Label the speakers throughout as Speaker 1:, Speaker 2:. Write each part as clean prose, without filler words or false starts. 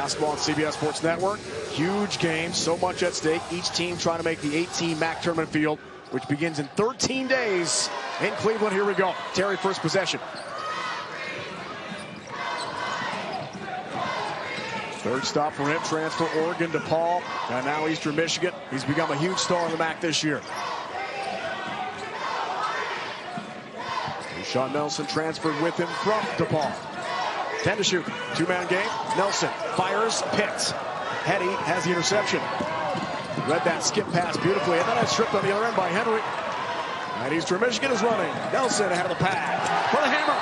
Speaker 1: Basketball on CBS Sports Network. Huge game, so much at stake. Each team trying to make the 8-team MAC tournament field, which begins in 13 days in Cleveland. Here we go. Terry, first possession. Third stop for him, transfer Oregon to Paul, and now Eastern Michigan. He's become a huge star in the MAC this year. Sean Nelson transferred with him from DePaul. 10 to shoot. Two-man game. Nelson fires, picks. Hetty has the interception. Read that skip pass beautifully, and then it's stripped on the other end by Henry. And Eastern Michigan is running. Nelson ahead of the pack for the hammer.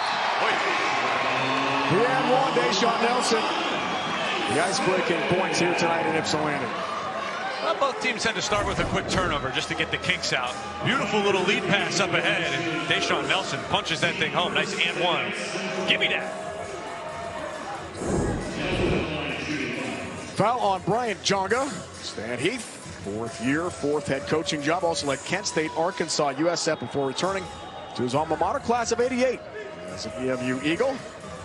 Speaker 1: He had one day, Sean Nelson. The ice-breaking points here tonight in Ypsilanti.
Speaker 2: Well, both teams had to start with a quick turnover just to get the kinks out. Beautiful little lead pass up ahead, and Deshaun Nelson punches that thing home. Nice and one. Give me that.
Speaker 1: Foul on Bryant Jonga. Stan Heath, fourth year, fourth head coaching job. Also led Kent State, Arkansas, USF before returning to his alma mater, class of '88. As an EMU Eagle,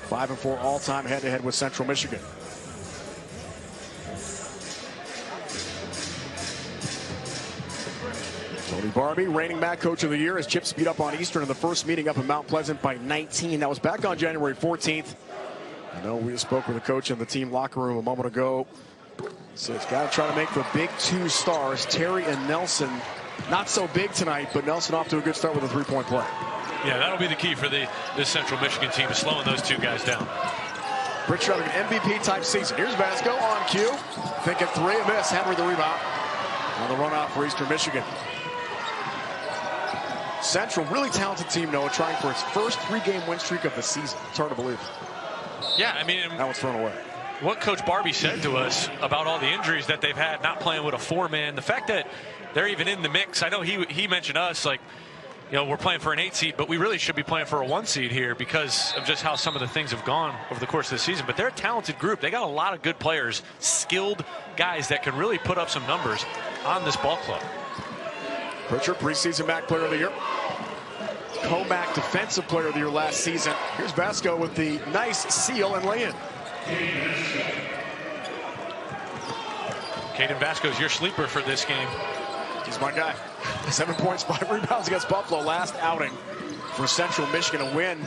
Speaker 1: 5-4 all-time head-to-head with Central Michigan. Tony Barbie, reigning MAC Coach of the Year, as Chips beat up on Eastern in the first meeting up in Mount Pleasant by 19. That was back on January 14th. I know we spoke with the coach in the team locker room a moment ago. So it's got to try to make the big two stars, Terry and Nelson, not so big tonight, but Nelson off to a good start with a three-point play.
Speaker 2: Yeah, that'll be the key for this Central Michigan team, is slowing those two guys down.
Speaker 1: Pritchard having an MVP-type season. Here's Vasco on cue. Thinking three, a miss. Henry the rebound. On the run out for Eastern Michigan. Central, really talented team, Noah, trying for its first three-game win streak of the season. It's hard to believe.
Speaker 2: Yeah, I mean,
Speaker 1: that was thrown away.
Speaker 2: What Coach Barbie said to us about all the injuries that they've had, not playing with a four-man, the fact that they're even in the mix. I know he mentioned us, like, you know, we're playing for an 8 seed, but we really should be playing for a 1 seed here because of just how some of the things have gone over the course of the season. But they're a talented group. They got a lot of good players, skilled guys that can really put up some numbers on this ball club.
Speaker 1: Pritchard, preseason MAC Player of the Year. Co-MAC Defensive Player of the Year last season. Here's Vasco with the nice seal and lay-in.
Speaker 2: Caden Vasco's your sleeper for this game.
Speaker 1: He's my guy. 7 points, 5 rebounds against Buffalo. Last outing for Central Michigan, a win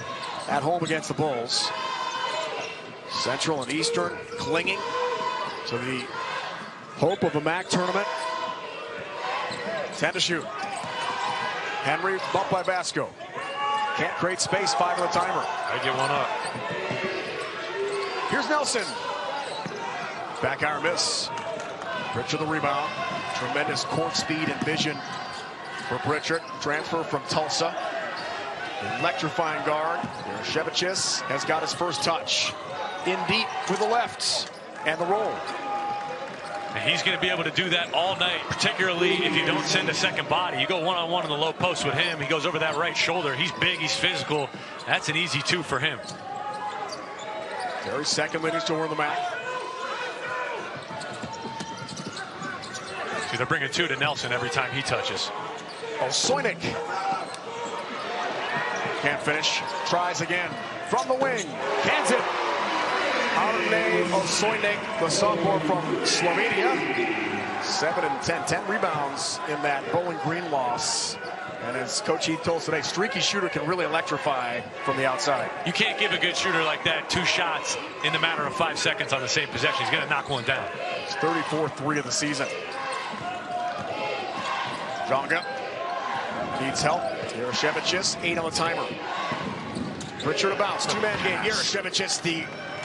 Speaker 1: at home against the Bulls. Central and Eastern clinging to the hope of a MAC tournament. 10 to shoot. Henry bumped by Vasco. Can't create space, 5 on the timer.
Speaker 2: I get one up.
Speaker 1: Here's Nelson. Back iron miss. Pritchard the rebound. Tremendous court speed and vision for Pritchard. Transfer from Tulsa. Electrifying guard. Shevchis has got his first touch. In deep with the left. And the roll.
Speaker 2: And he's going to be able to do that all night, particularly if you don't send a second body. You go one-on-one in the low post with him. He goes over that right shoulder. He's big. He's physical. That's an easy 2 for him.
Speaker 1: Terry's second leading scorer in the MAC.
Speaker 2: See, they're bringing 2 to Nelson every time he touches.
Speaker 1: Osoynik. Can't finish. Tries again. From the wing. Cans it. Arne Osoynik, the sophomore from Slovenia. 7 and 10. 10 rebounds in that Bowling Green loss. And as Coach Heath told us today, streaky shooter can really electrify from the outside.
Speaker 2: You can't give a good shooter like that 2 shots in the matter of 5 seconds on the same possession. He's going to knock one down.
Speaker 1: It's 34-3 of the season. Jonga needs help. Yarashevicius, 8 on the timer. Pritchard a bounce, 2-man game. Yarashevicius, the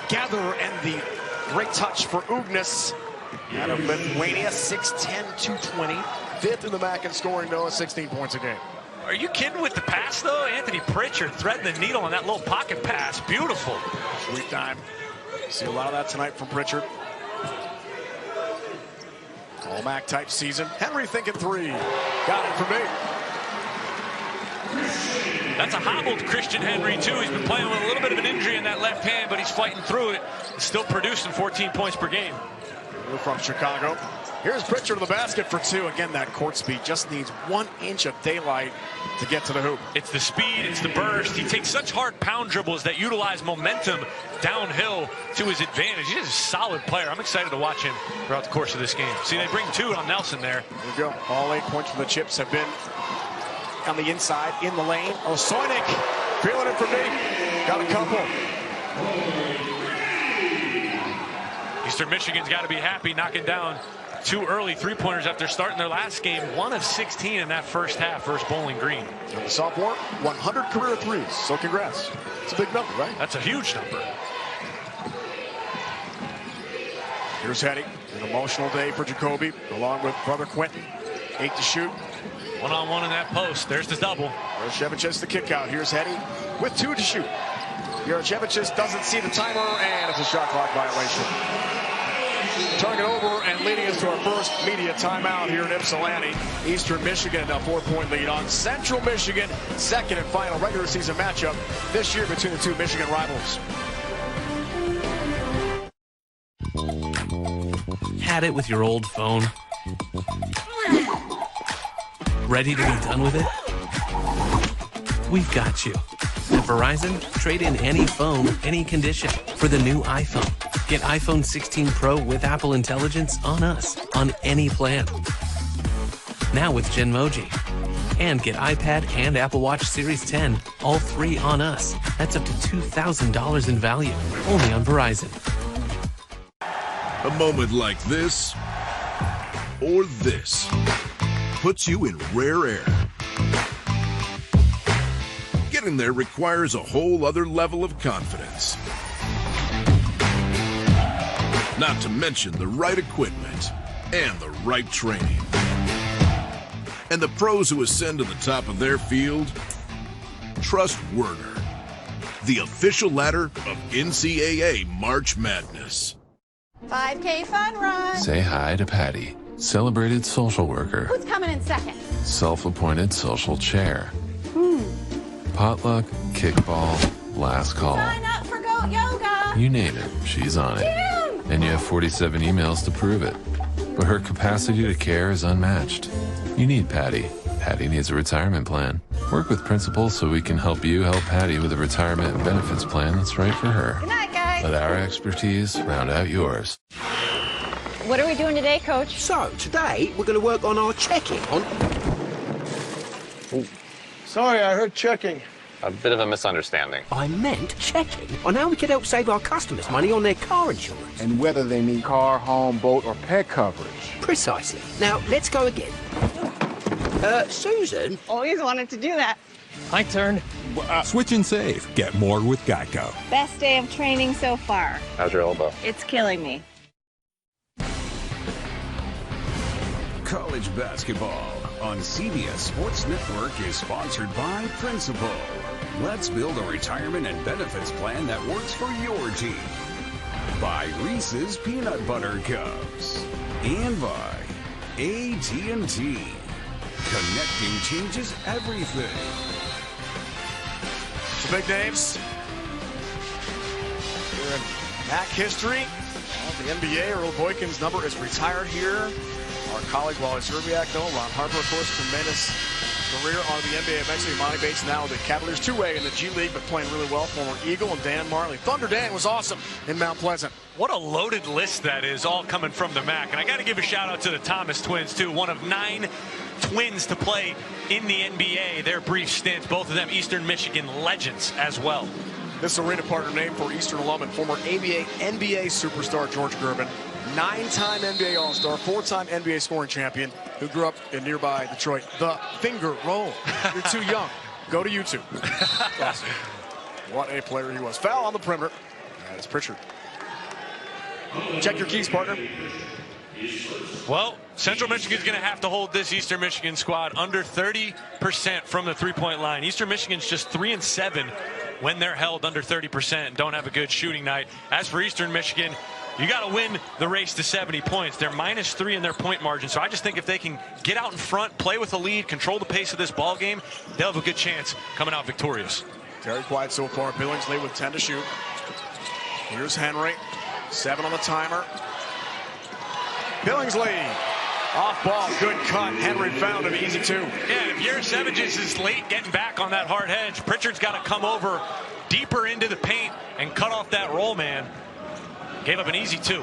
Speaker 1: gatherer and the great touch for Ugnis. Out of Lithuania, 6'10", 220. 5th in the MAC in scoring, Noah, 16 points a game.
Speaker 2: Are you kidding with the pass, though? Anthony Pritchard threading the needle on that little pocket pass. Beautiful.
Speaker 1: Sweet time. See a lot of that tonight from Pritchard. All MAC type season. Henry thinking 3. Got it for me.
Speaker 2: That's a hobbled Christian Henry, too. He's been playing with a little bit of an injury in that left hand, but he's fighting through it. He's still producing 14 points per game.
Speaker 1: We're from Chicago. Here's Pritchard to the basket for 2. Again, that court speed just needs 1 inch of daylight to get to the hoop.
Speaker 2: It's the speed, it's the burst. He takes such hard pound dribbles that utilize momentum downhill to his advantage. He's a solid player. I'm excited to watch him throughout the course of this game. See, they bring 2 on Nelson there.
Speaker 1: There we go. All 8 points from the Chips have been on the inside, in the lane. Osoynik, feeling it for me. Got a couple.
Speaker 2: Eastern Michigan's got to be happy knocking down 2 early three-pointers after starting their last game. 1 of 16 in that first half versus Bowling Green.
Speaker 1: And the sophomore, 100 career threes. So congrats. It's a big number, right?
Speaker 2: That's a huge number.
Speaker 1: Here's Hetty. An emotional day for Jacoby, along with brother Quentin. 8 to shoot.
Speaker 2: One-on-one in that post. There's the double.
Speaker 1: Yarashevicius the kick out. Here's Hetty with 2 to shoot. Yarashevicius doesn't see the timer, and it's a shot clock violation. Turning it over and leading us to our first media timeout here in Ypsilanti. Eastern Michigan, a 4-point lead on Central Michigan. Second and final regular season matchup this year between the 2 Michigan rivals.
Speaker 3: Had it with your old phone? Ready to be done with it? We've got you. At Verizon, trade in any phone, any condition for the new iPhone. Get iPhone 16 Pro with Apple Intelligence on us, on any plan. Now with Genmoji. And get iPad and Apple Watch Series 10, all 3 on us. That's up to $2,000 in value, only on Verizon.
Speaker 4: A moment like this, or this, puts you in rare air. Getting there requires a whole other level of confidence. Not to mention the right equipment and the right training. And the pros who ascend to the top of their field, trust Werner, the official ladder of NCAA March Madness.
Speaker 5: 5K fun run.
Speaker 6: Say hi to Patty, celebrated social worker.
Speaker 5: Who's coming in second?
Speaker 6: Self-appointed social chair. Potluck, kickball, last call.
Speaker 5: Sign up for Goat Yoga.
Speaker 6: You name it, she's on it.
Speaker 5: Jim!
Speaker 6: And you have 47 emails to prove it. But her capacity to care is unmatched. You need Patty. Patty needs a retirement plan. Work with principals so we can help you help Patty with a retirement and benefits plan that's right for her.
Speaker 5: Good night, guys.
Speaker 6: Let our expertise round out yours.
Speaker 5: What are we doing today, Coach?
Speaker 7: So, today, we're going to work on our checking on...
Speaker 8: Sorry, I heard checking.
Speaker 9: A bit of a misunderstanding.
Speaker 7: I meant checking on how we can help save our customers money on their car insurance.
Speaker 8: And whether they need car, home, boat, or pet coverage.
Speaker 7: Precisely. Now, let's go again. Susan?
Speaker 10: Always wanted to do that.
Speaker 3: My turn.
Speaker 11: Switch and save. Get more with Geico.
Speaker 10: Best day of training so far.
Speaker 9: How's your elbow?
Speaker 10: It's killing me.
Speaker 12: College basketball on CBS Sports Network is sponsored by Principal. Let's build a retirement and benefits plan that works for your team. By Reese's Peanut Butter Cups. And by AT&T. Connecting changes everything.
Speaker 1: Some big names here in MAC history. The NBA, Earl Boykin's number is retired here. Our colleague, Wally Zerbiak, though, Ron Harper, of course, tremendous career on the NBA. Eventually, Monty Bates now the Cavaliers two-way in the G League, but playing really well. Former Eagle and Dan Marley. Thunder Dan was awesome in Mount Pleasant.
Speaker 2: What a loaded list that is, all coming from the MAC. And I got to give a shout out to the Thomas twins, too. One of 9 twins to play in the NBA. Their brief stints, both of them Eastern Michigan legends as well.
Speaker 1: This arena partner named for Eastern alum and former NBA superstar George Gervin. 9-time NBA All-Star, 4-time NBA scoring champion who grew up in nearby Detroit. The finger roll. You're too young. Go to YouTube. Awesome. What a player he was. Foul on the perimeter. That is Pritchard. Check your keys, partner.
Speaker 2: Well, Central Michigan's going to have to hold this Eastern Michigan squad under 30% from the three-point line. Eastern Michigan's just 3-7 when they're held under 30% and don't have a good shooting night. As for Eastern Michigan, you got to win the race to 70 points. They're -3 in their point margin. So I just think if they can get out in front, play with the lead, control the pace of this ball game, they'll have a good chance coming out victorious.
Speaker 1: Very quiet so far. Billingsley with 10 to shoot. Here's Henry. 7 on the timer. Billingsley Off ball, good cut. Henry found an easy 2.
Speaker 2: Yeah, if Yerosevicius is late getting back on that hard hedge, Pritchard's got to come over deeper into the paint and cut off that roll man. Gave up an easy 2.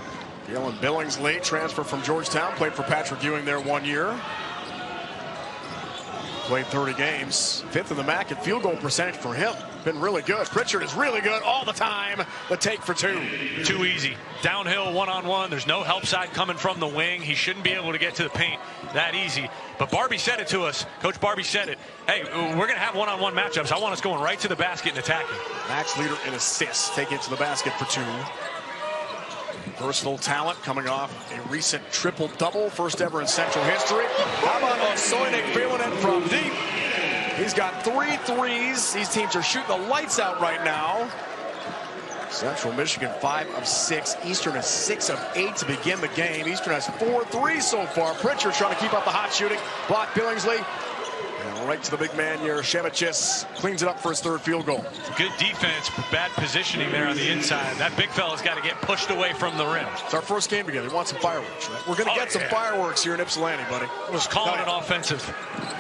Speaker 1: Jalen Billingsley, transfer from Georgetown, played for Patrick Ewing there 1 year. Played 30 games, 5th in the MAC at field goal percentage for him. Been really good. Pritchard is really good all the time. The take for 2.
Speaker 2: Too easy. Downhill, one-on-one. There's no help side coming from the wing. He shouldn't be able to get to the paint that easy. But Barbie said it to us. Coach Barbie said it. Hey, we're going to have one-on-one matchups. I want us going right to the basket and attacking.
Speaker 1: MAC's leader in assists. Take it to the basket for 2. Versatile talent coming off a recent triple-double, first ever in Central history. How about Osoynik feeling it from deep? He's got 3 threes. These teams are shooting the lights out right now. Central Michigan 5 of 6. Eastern is 6 of 8 to begin the game. Eastern has 4 threes so far. Pritchard trying to keep up the hot shooting. Block Billingsley. And right to the big man here. Yerosevicius cleans it up for his 3rd field goal.
Speaker 2: Good defense, but bad positioning there on the inside. That big fella's got to get pushed away from the rim.
Speaker 1: It's our first game together. We want some fireworks, right? We're going to get some fireworks here in Ypsilanti, buddy.
Speaker 2: I was calling an offensive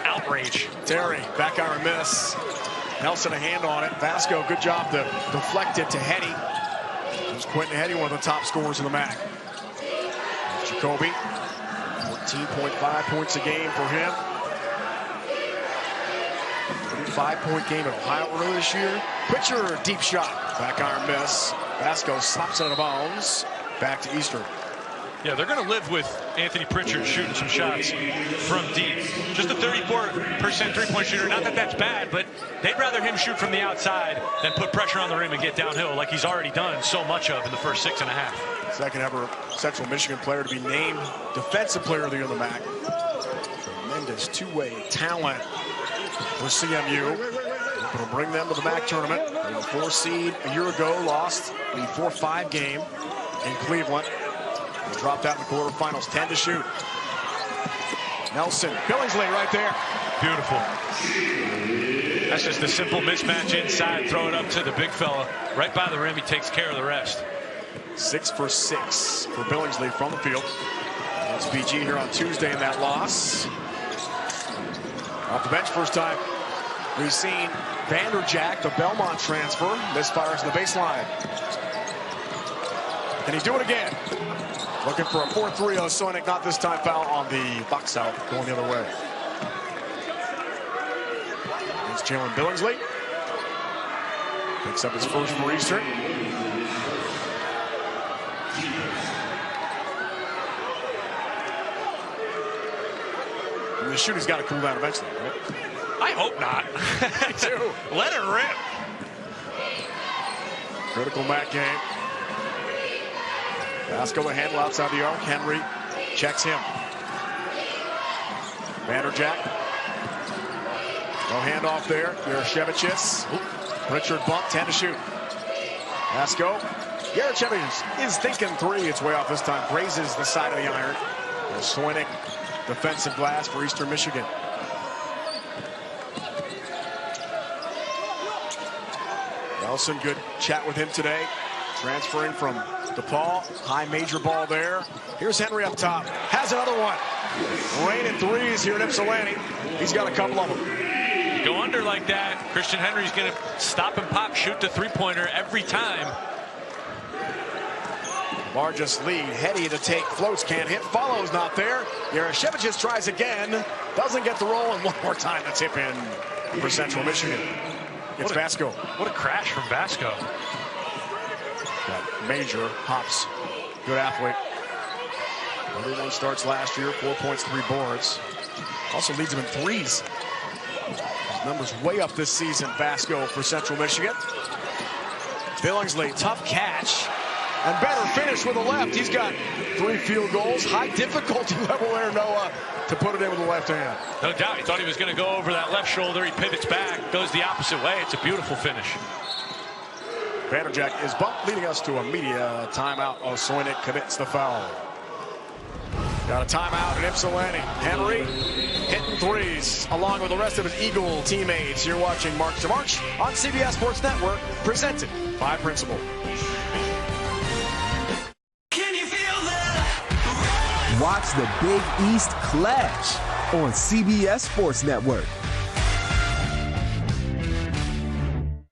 Speaker 2: outrage.
Speaker 1: Terry, back iron miss. Nelson a hand on it. Vasco, good job to deflect it to Hetty. There's Quentin Hetty, one of the top scorers in the MAC. Jacoby, 14.5 points a game for him. 35-point game at Ohio earlier this year. Pritchard, deep shot. Back iron miss. Vasco slaps it out of bounds. Back to Eastern.
Speaker 2: Yeah, they're going to live with Anthony Pritchard shooting some shots from deep. Just a 34% three-point shooter. Not that that's bad, but they'd rather him shoot from the outside than put pressure on the rim and get downhill like he's already done so much of in the first 6.5.
Speaker 1: Second ever Central Michigan player to be named Defensive Player of the Year in the MAC. Tremendous two-way talent for CMU. Going to bring them to the MAC tournament. They were 4 seed a year ago, lost the 4-5 game in Cleveland. They dropped out in the quarterfinals, 10 to shoot. Nelson, Billingsley right there.
Speaker 2: Beautiful. That's just a simple mismatch inside. Throw it up to the big fella. Right by the rim, he takes care of the rest.
Speaker 1: 6 for 6 for Billingsley from the field. That's PG here on Tuesday in that loss. Off the bench first time we've seen Vanderjack, the Belmont transfer, misfires in the baseline. Can he do it again? Looking for a 4-3 Osoynik, not this time. Foul on the box out, going the other way. It's Jalen Billingsley. Picks up his first for Eastern. And the shooting's got to cool down eventually, right?
Speaker 2: I hope not. Let it rip.
Speaker 1: Critical MAC game. Vasco the handle outside the arc. Henry checks him. Vanderjack. No handoff there. Yerosevicius. Pritchard bump, 10 to shoot. Vasco. Yerosevicius is thinking 3. It's way off this time. Grazes the side of the iron. Osoynik, defensive glass for Eastern Michigan. Nelson, good chat with him today. Transferring from DePaul. High major ball there. Here's Henry up top. Has another one. Raining threes here in Ypsilanti. He's got a couple of them.
Speaker 2: You go under like that, Christian Henry's going to stop and pop, shoot the three-pointer every time.
Speaker 1: Largest lead. Hetty to take. Floats, can't hit. Follows not there. Yerosevicius tries again. Doesn't get the roll. And one more time the tip in for Central Michigan. It's Vasco.
Speaker 2: What a crash from Vasco.
Speaker 1: Got major hops. Good athlete. Everyone starts last year. 4 points, 3 boards. Also leads him in threes. His numbers way up this season. Vasco for Central Michigan. Billingsley, tough catch. And better finish with the left. He's got 3 field goals. High difficulty level there, Noah, to put it in with the left hand.
Speaker 2: No doubt. He thought he was going to go over that left shoulder. He pivots back, goes the opposite way. It's a beautiful finish.
Speaker 1: Vanderjack is bumped, leading us to a media timeout. Osoynik commits the foul. Got a timeout in Ypsilanti. Henry hitting threes along with the rest of his Eagle teammates. You're watching March to March on CBS Sports Network, presented by Principal.
Speaker 13: Watch the Big East Clash on CBS Sports Network.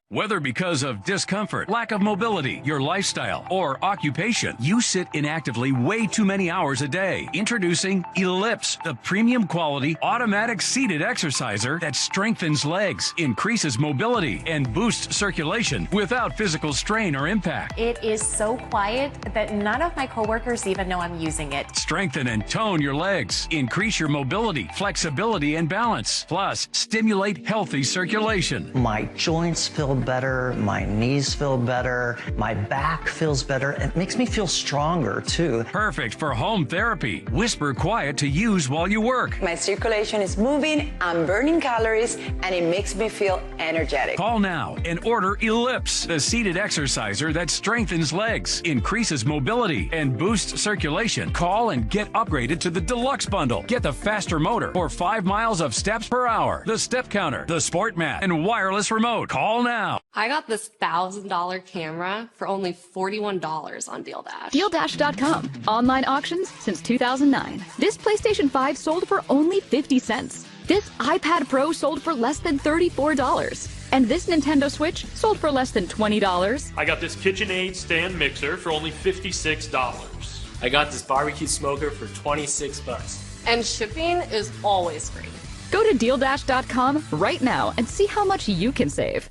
Speaker 12: Whether because of discomfort, lack of mobility, your lifestyle, or occupation, you sit inactively way too many hours a day. Introducing Ellipse, the premium quality automatic seated exerciser that strengthens legs, increases mobility, and boosts circulation without physical strain or impact.
Speaker 14: It is so quiet that none of my coworkers even know I'm using it.
Speaker 12: Strengthen and tone your legs, increase your mobility, flexibility, and balance. Plus, stimulate healthy circulation.
Speaker 15: My joints feel better, my knees feel better, my back feels better. It makes me feel stronger too.
Speaker 12: Perfect for home therapy. Whisper quiet to use while you work.
Speaker 16: My circulation is moving, I'm burning calories, and it makes me feel energetic.
Speaker 12: Call now and order Ellipse, the seated exerciser that strengthens legs, increases mobility, and boosts circulation. Call and get upgraded to the Deluxe Bundle. Get the faster motor or 5 miles of steps per hour, the step counter, the sport mat, and wireless remote. Call now.
Speaker 17: I got this $1,000 camera for only $41 on DealDash.
Speaker 18: DealDash.com. Online auctions since 2009. This PlayStation 5 sold for only 50 cents. This iPad Pro sold for less than $34. And this Nintendo Switch sold for less than $20.
Speaker 19: I got this KitchenAid stand mixer for only $56. I got this barbecue smoker for $26.
Speaker 17: And shipping is always free.
Speaker 18: Go to DealDash.com right now and see how much you can save.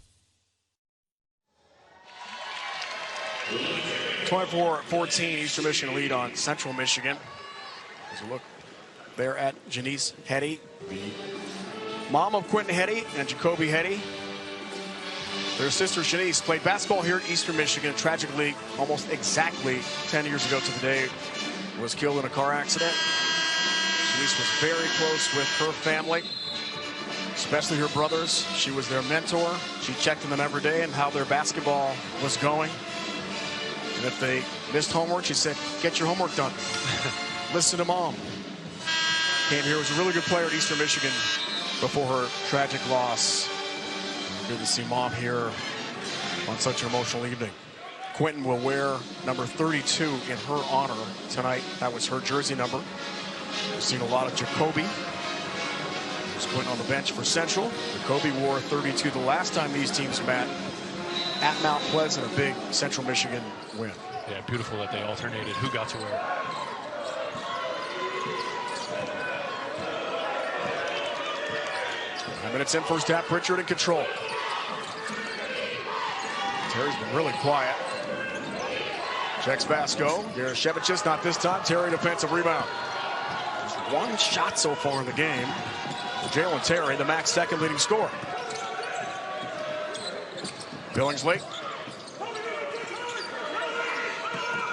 Speaker 1: 24-14, Eastern Michigan lead on Central Michigan. As a look there at Janice Hetty, the mom of Quentin Hetty and Jacoby Hetty. Their sister Janice played basketball here at Eastern Michigan. Tragically, almost exactly 10 years ago to the day, was killed in a car accident. Janice was very close with her family, especially her brothers. She was their mentor. She checked on them every day and how their basketball was going. And if they missed homework, she said, get your homework done. Listen to mom. Came here, was a really good player at Eastern Michigan before her tragic loss. Good to see mom here on such an emotional evening. Quentin will wear number 32 in her honor tonight. That was her jersey number. We've seen a lot of Jacoby. There's Quentin on the bench for Central. Jacoby wore 32 the last time these teams met at Mount Pleasant, a big Central Michigan win.
Speaker 2: Yeah, beautiful that they alternated who got to wear it.
Speaker 1: Minutes in first half, Pritchard in control. Terry's been really quiet. Checks Vasco. Gerashevicius, not this time. Terry defensive rebound. Just one shot so far in the game. Jalen Terry, the MAC's second leading scorer. Billingsley.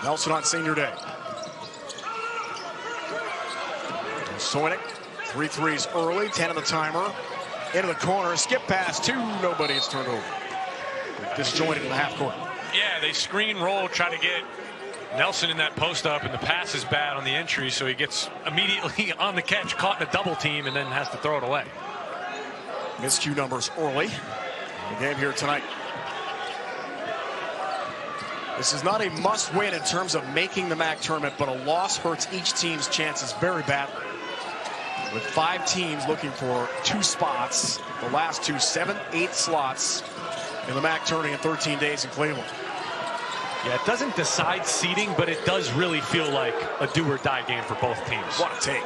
Speaker 1: Nelson on senior day. Soinick, 3 threes early, 10 in the timer. Into the corner, skip pass, 2, nobody, it's turned over. Disjointed in the half court.
Speaker 2: Yeah, they screen roll, try to get Nelson in that post up, and the pass is bad on the entry, so he gets immediately on the catch, caught in a double team, and then has to throw it away.
Speaker 1: Miscue numbers early. The game here tonight. This is not a must-win in terms of making the MAC tournament, but a loss hurts each team's chances very badly. With 5 teams looking for 2 spots, the last 2, 7, 8 slots in the MAC tourney in 13 days in Cleveland.
Speaker 2: Yeah, it doesn't decide seeding, but it does really feel like a do-or-die game for both teams.
Speaker 1: What a take.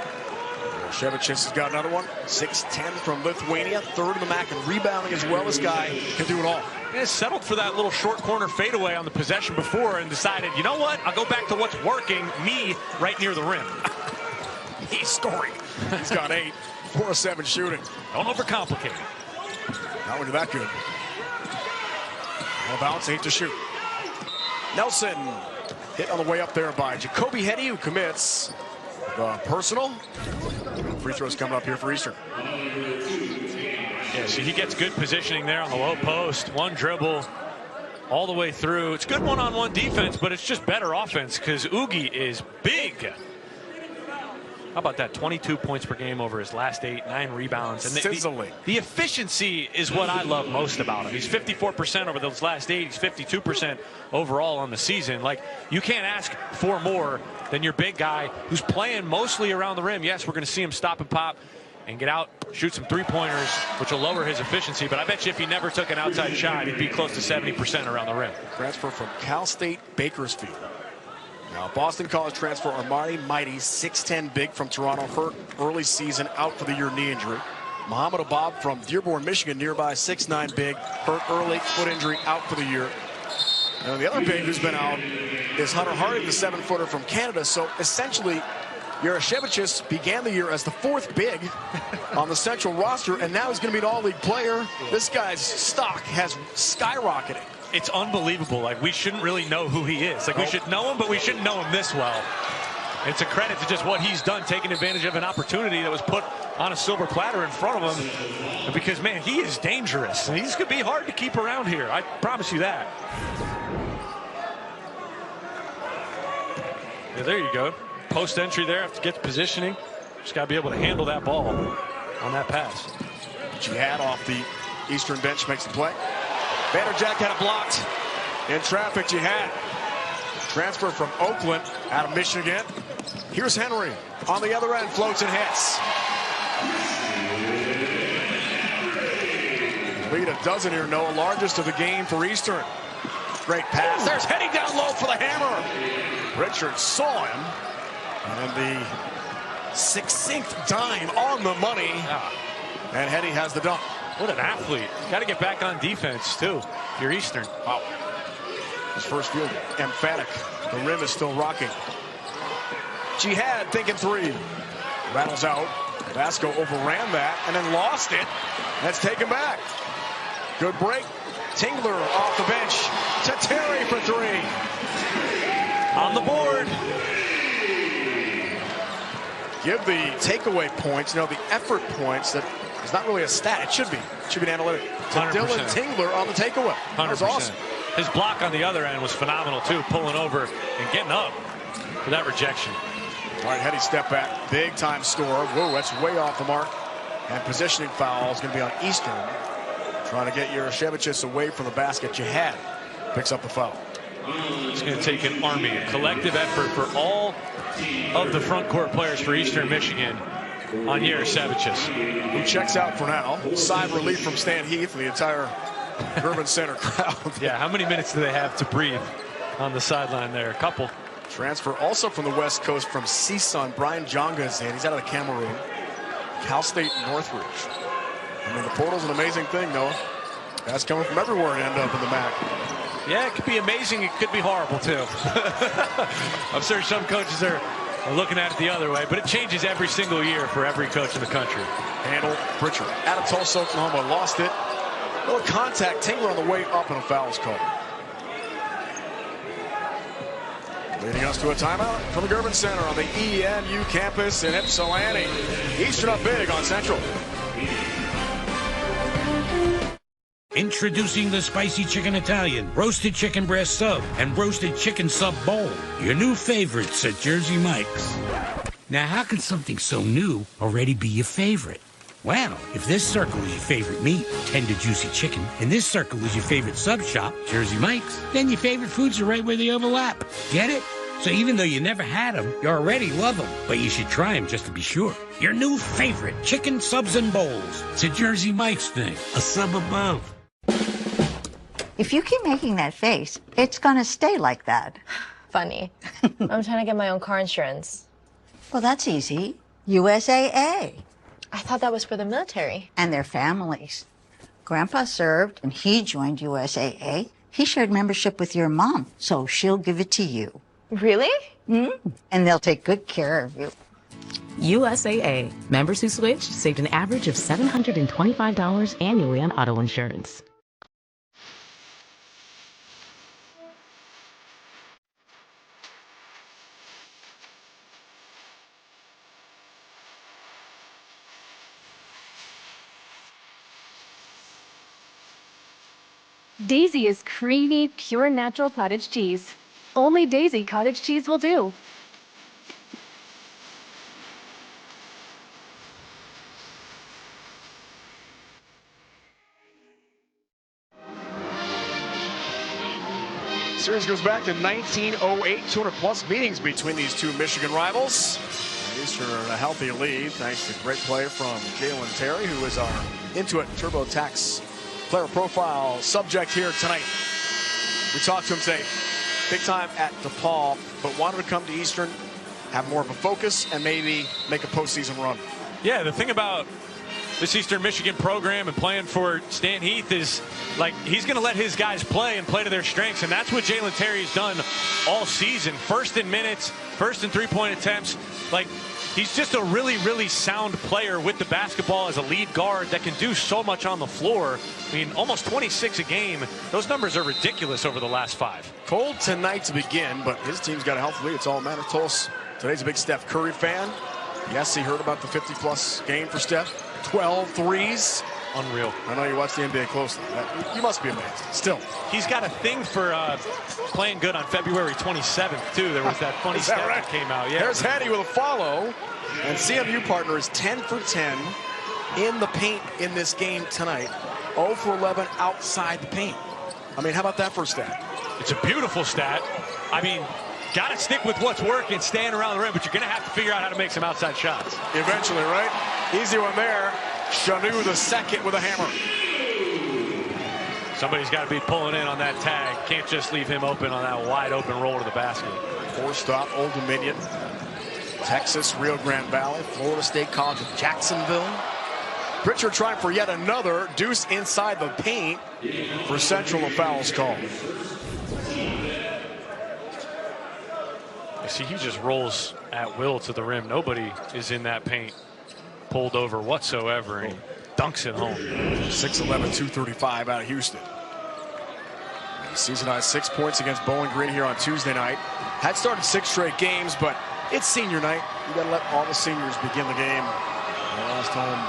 Speaker 1: Shevchich has got another one. 6'10" from Lithuania, third in the MAC and rebounding as well. This guy can do it all.
Speaker 2: He settled for that little short corner fadeaway on the possession before and decided, you know what? I'll go back to what's working, me right near the rim.
Speaker 1: He's scoring. He's got 8, 4-7 shooting.
Speaker 2: Don't overcomplicate it.
Speaker 1: Not really that good. No bounce, 8 to shoot. Nelson hit on the way up there by Jacoby Hetty, who commits the personal. Free throws coming up here for Eastern.
Speaker 2: Yeah, so he gets good positioning there on the low post. One dribble all the way through. It's good one-on-one defense, but it's just better offense because Oogie is big. How about that? 22 points per game over his last 8, 9 rebounds. And
Speaker 1: Sizzling.
Speaker 2: The efficiency is what I love most about him. He's 54% over those last 8. He's 52% overall on the season. Like, you can't ask for more than your big guy who's playing mostly around the rim. Yes, we're going to see him stop and pop and get out, shoot some three-pointers, which will lower his efficiency. But I bet you if he never took an outside shot, he'd be close to 70% around the rim.
Speaker 1: Transfer from Cal State Bakersfield. Now, Boston College transfer Armani Mighty, 6'10" big from Toronto, hurt early season, out for the year, knee injury. Muhammad Abab from Dearborn, Michigan, nearby, 6'9" big, hurt early, foot injury, out for the year. And the other big who's been out is Hunter Hardy, the 7-footer from Canada. So essentially, Yarashevicius began the year as the 4th big on the Central roster, and now he's going to be an all-league player. This guy's stock has skyrocketed.
Speaker 2: It's unbelievable. Like, we shouldn't really know who he is. Like, we should know him, but we shouldn't know him this well. It's a credit to just what he's done, taking advantage of an opportunity that was put on a silver platter in front of him. Because, man, he is dangerous. He's going to be hard to keep around here. I promise you that. Yeah, there you go. Post entry there, have to get the positioning. Just got to be able to handle that ball on that pass.
Speaker 1: Jihad off the Eastern bench makes the play. Vanderjack had it blocked in traffic. Jihad transfer from Oakland out of Michigan. Here's Henry on the other end, floats and hits. Lead a dozen here, Noah, largest of the game for Eastern. Great pass. There's Henny down low for the hammer. Richards saw him. And the succinct dime on the money. And Henny has the dunk.
Speaker 2: What an athlete. Got to get back on defense, too, if you're Eastern.
Speaker 1: Wow. His first field, emphatic. The rim is still rocking. Jihad thinking 3. Rattles out. Vasco overran that and then lost it. That's taken back. Good break. Tingler off the bench to Terry for 3.
Speaker 2: On the board.
Speaker 1: Give the takeaway points, the effort points, that is not really a stat. It should be. It should be an analytic. To
Speaker 2: 100%.
Speaker 1: Dylan Tingler on the takeaway.
Speaker 2: 100%.
Speaker 1: That was awesome.
Speaker 2: His block on the other end was phenomenal, too, pulling over and getting up for that rejection.
Speaker 1: All right, Henny step back. Big time score. Whoa, that's way off the mark. And positioning foul is going to be on Eastern. Trying to get Yarashevicius away from the basket. Jihad picks up the foul.
Speaker 2: It's going to take an army, a collective effort for all of the front court players for Eastern Michigan on Yarashevicius.
Speaker 1: Who checks out for now. Sigh of relief from Stan Heath and the entire Urban Center crowd.
Speaker 2: Yeah, how many minutes do they have to breathe on the sideline there? A couple.
Speaker 1: Transfer also from the West Coast from CSUN. Brian Jonga is in. He's out of the Cameroon. Cal State Northridge. I mean, the portal's an amazing thing, Noah. Guys coming from everywhere and end up in the MAC.
Speaker 2: Yeah, it could be amazing. It could be horrible, too. I'm sure some coaches are looking at it the other way, but it changes every single year for every coach in the country.
Speaker 1: Handle Pritchard out of Tulsa, Oklahoma, lost it. No contact. Tingler on the way up, and a foul is called. Leading us to a timeout from the Gerben Center on the ENU campus in Ypsilanti. Eastern up big on Central.
Speaker 20: Introducing the Spicy Chicken Italian, Roasted Chicken Breast Sub, and Roasted Chicken Sub Bowl. Your new favorites at Jersey Mike's. Now, how can something so new already be your favorite? Well, if this circle is your favorite meat, tender, juicy chicken, and this circle is your favorite sub shop, Jersey Mike's, then your favorite foods are right where they overlap. Get it? So even though you never had them, you already love them. But you should try them just to be sure. Your new favorite, chicken subs and bowls. It's a Jersey Mike's thing, a sub above.
Speaker 21: If you keep making that face, it's gonna stay like that.
Speaker 22: Funny. I'm trying to get my own car insurance.
Speaker 21: Well, that's easy. USAA.
Speaker 22: I thought that was for the military.
Speaker 21: And their families. Grandpa served, and he joined USAA. He shared membership with your mom, so she'll give it to you.
Speaker 22: Really?
Speaker 21: Mm-hmm. And they'll take good care of you.
Speaker 23: USAA. Members who switched saved an average of $725 annually on auto insurance.
Speaker 24: Daisy is creamy, pure natural cottage cheese. Only Daisy cottage cheese will do.
Speaker 1: Series goes back to 1908. 200+ meetings between these two Michigan rivals. Eastern in a healthy lead thanks to great play from Jalen Terry, who is our Intuit TurboTax player profile subject here tonight. We talked to him today, big time at DePaul, but wanted to come to Eastern, have more of a focus, and maybe make a postseason run.
Speaker 2: Yeah, the thing about this Eastern Michigan program and playing for Stan Heath is, like, he's going to let his guys play and play to their strengths, and that's what Jalen Terry's done all season. First in minutes, first in three-point attempts. Like, he's just a really, really sound player with the basketball as a lead guard that can do so much on the floor. I mean, almost 26 a game. Those numbers are ridiculous over the last 5.
Speaker 1: Cold tonight to begin, but his team's got a healthy lead. It's all matter. Tulsa today's a big Steph Curry fan. Yes, he heard about the 50+ game for Steph. 12 threes.
Speaker 2: Unreal.
Speaker 1: I know you watch the NBA closely. You must be amazed. Still.
Speaker 2: He's got a thing for playing good on February 27th, too. There was that funny stat that came out. Yeah.
Speaker 1: There's Hetty with a follow. And CMU partner is 10 for 10 in the paint in this game tonight. 0 for 11 outside the paint. I mean, how about that for a stat?
Speaker 2: It's a beautiful stat. I mean, got to stick with what's working, staying around the rim, but you're going to have to figure out how to make some outside shots.
Speaker 1: Eventually, right? Easy one there. Shanu the second with a hammer.
Speaker 2: Somebody's got to be pulling in on that tag. Can't just leave him open on that wide open roll to the basket.
Speaker 1: 4-stop, Old Dominion, Texas, Rio Grande Valley, Florida State College of Jacksonville. Pritchard trying for yet another deuce inside the paint for Central. A foul's called.
Speaker 2: You see, he just rolls at will to the rim. Nobody is in that paint pulled over whatsoever, and he dunks it home.
Speaker 1: 6'11", 235 out of Houston. Season high 6 points against Bowling Green here on Tuesday night. Had started 6 straight games, but it's senior night. You got to let all the seniors begin the game. The last home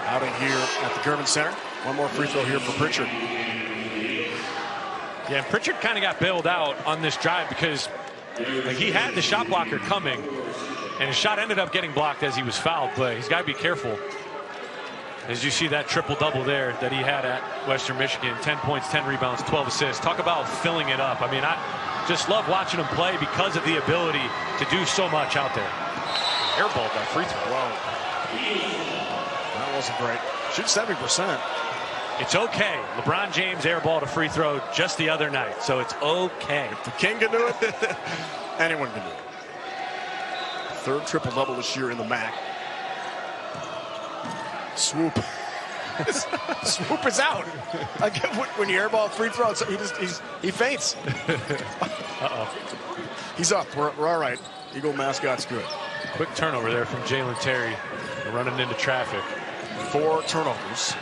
Speaker 1: outing here at the German Center. One more free throw here for Pritchard.
Speaker 2: Yeah, Pritchard kind of got bailed out on this drive because he had the shot blocker coming, and his shot ended up getting blocked as he was fouled, but he's got to be careful. As you see that triple-double there that he had at Western Michigan, 10 points, 10 rebounds, 12 assists. Talk about filling it up. I mean, I just love watching him play because of the ability to do so much out there. Airballed that free throw.
Speaker 1: That wasn't great. Shoots 70%.
Speaker 2: It's okay. LeBron James airballed a free throw just the other night, so it's okay.
Speaker 1: If the king can do it, anyone can do it. Third triple-double this year in the MAC. Swoop. Swoop is out. When you airball free throw, he faints.
Speaker 2: Uh-oh.
Speaker 1: He's up. We're all right. Eagle mascot's good.
Speaker 2: Quick turnover there from Jalen Terry, running into traffic.
Speaker 1: 4 turnovers.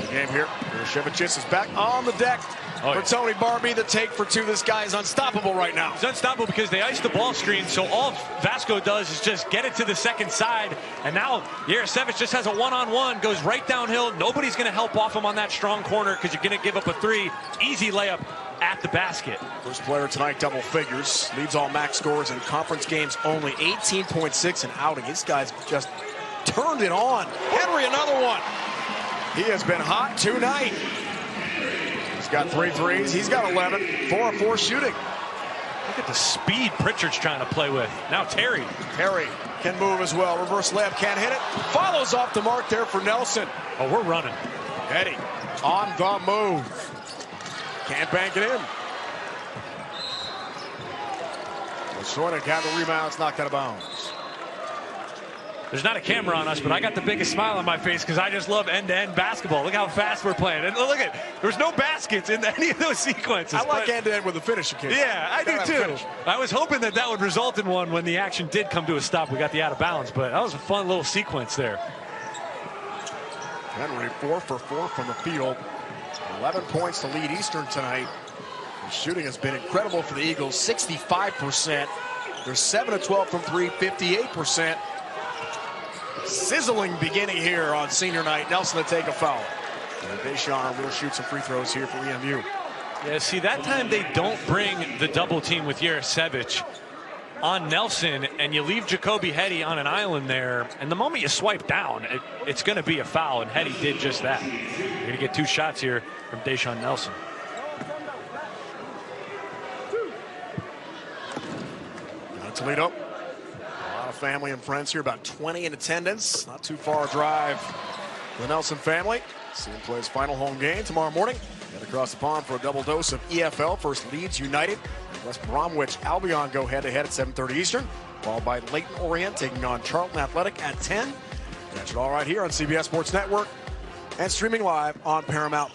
Speaker 1: Game here. Shevchich is back on the deck for Tony Barbie. The take for 2. This guy is unstoppable right now.
Speaker 2: He's unstoppable because they ice the ball screen, so all Vasco does is just get it to the second side, and now Jarasevic just has a one-on-one, goes right downhill. Nobody's going to help off him on that strong corner because you're going to give up a 3. Easy layup at the basket.
Speaker 1: First player tonight, double figures. Leads all MAC scores in conference games only. 18.6 an outing. This guy's just turned it on. Henry, another one. He has been hot tonight. He's got 3 threes. He's got 11. 4 of 4 shooting.
Speaker 2: Look at the speed Pritchard's trying to play with. Now Terry.
Speaker 1: Terry can move as well. Reverse layup, can't hit it. Follows off the mark there for Nelson.
Speaker 2: Oh, we're running.
Speaker 1: Eddie on the move. Can't bank it in. Lasorda got the rebound. It's knocked out of bounds.
Speaker 2: There's not a camera on us, but I got the biggest smile on my face because I just love end-to-end basketball. Look how fast we're playing. And look at, there's no baskets in any of those sequences.
Speaker 1: I like end-to-end with a finish.
Speaker 2: Yeah, I do too. I was hoping that would result in one when the action did come to a stop. We got the out of bounds, but that was a fun little sequence there.
Speaker 1: Henry 4 for 4 from the field. 11 points to lead Eastern tonight. The shooting has been incredible for the Eagles. 65%. They're 7 of 12 from 3, 58%. Sizzling beginning here on senior night. Nelson to take a foul. And Deshaun will shoot some free throws here for EMU.
Speaker 2: Yeah, see, that time they don't bring the double team with Jarasevic on Nelson, and you leave Jacoby Hetty on an island there, and the moment you swipe down, it's going to be a foul, and Hetty did just that. You're going to get 2 shots here from Deshaun Nelson.
Speaker 1: Toledo. A lot of family and friends here, about 20 in attendance. Not too far a drive for the Nelson family. Soon plays final home game tomorrow morning. Head across the pond for a double dose of EFL. First Leeds United, West Bromwich Albion go head-to-head at 7:30 Eastern, followed by Leyton Orient taking on Charlton Athletic at 10. Catch it all right here on CBS Sports Network and streaming live on Paramount+.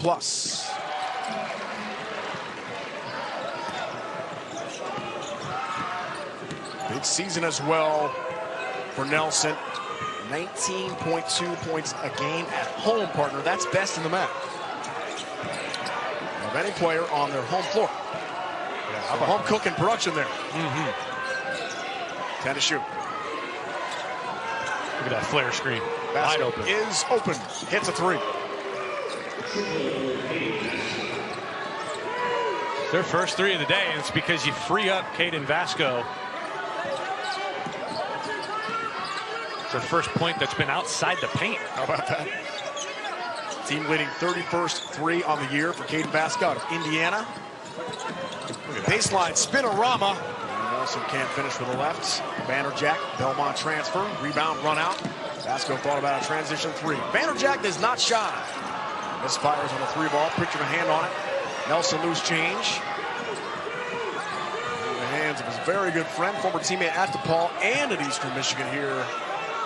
Speaker 1: Big season as well for Nelson. 19.2 points a game at home, partner. That's best in the MAC of any player on their home floor. Yeah, how about home cooking production there? 10 to shoot.
Speaker 2: Look at that flare screen.
Speaker 1: Basket
Speaker 2: Wide open.
Speaker 1: Is open. Hits a three.
Speaker 2: Their first three of the day, and it's because you free up Caden Vasco. It's their first point that's been outside the paint.
Speaker 1: How about that? Team leading 31st three on the year for Caden Vasco out of Indiana. Baseline spinorama. Nelson can't finish with the left. Vanderjack, Belmont transfer. Rebound, run out. Vasco thought about a transition three. Vanderjack does not shine. Misfires on the three ball. Picture a hand on it. Nelson loose change. In the hands of his very good friend, former teammate at DePaul and at Eastern Michigan here.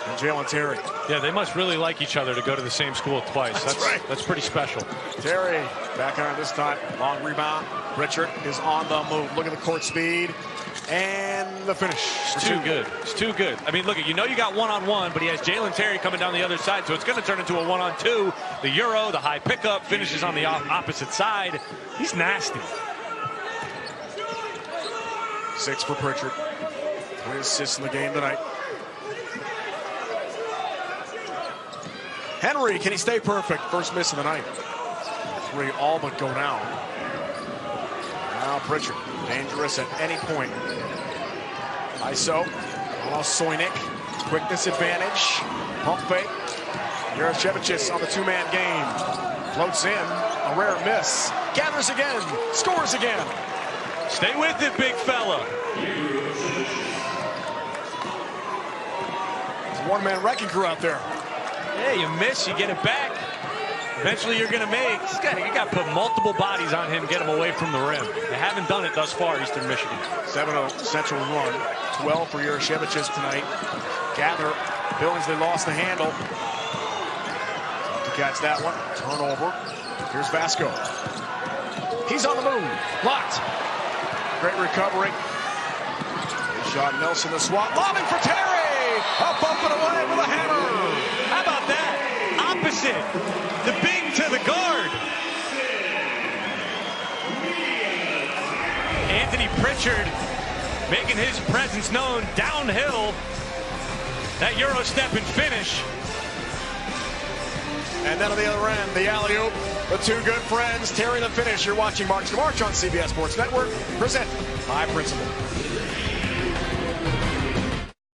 Speaker 1: And Jalen Terry.
Speaker 2: Yeah, they must really like each other to go to the same school twice. That's right. That's pretty special.
Speaker 1: Terry back on this time. Long rebound. Pritchard is on the move. Look at the court speed. And the finish.
Speaker 2: It's too good. It's too good. I mean, look, you know you got one-on-one, but he has Jalen Terry coming down the other side, so it's going to turn into a one-on-two. The Euro, the high pickup, finishes on the opposite side. He's nasty.
Speaker 1: 6 for Pritchard. 3 assists in the game tonight. Henry, can he stay perfect? First miss of the night. 3 all but go down. Now Pritchard, dangerous at any point. ISO, Soynick, quickness advantage. Pump fake. Jurashevicius on the two-man game. Floats in, a rare miss. Gathers again, scores again.
Speaker 2: Stay with it, big fella.
Speaker 1: It's a one-man wrecking crew out there.
Speaker 2: Yeah, you miss, you get it back. Eventually you're going to make. You got to put multiple bodies on him, get him away from the rim. They haven't done it thus far, Eastern Michigan.
Speaker 1: 7-0 Central run. 12 for Jurashevicius tonight. Gather, Billingsley lost the handle. To catch that one. Turnover. Here's Vasco. He's on the move. Blocked. Great recovery. Good shot, Nelson the swat. Lobbing for Terry. Up and away with a hammer.
Speaker 2: How about that? Opposite. The big to the guard. Anthony Pritchard making his presence known downhill. That Euro step and finish.
Speaker 1: And then on the other end, the alley-oop. The two good friends, Terry the finish. You're watching March to March on CBS Sports Network, presented by Principal.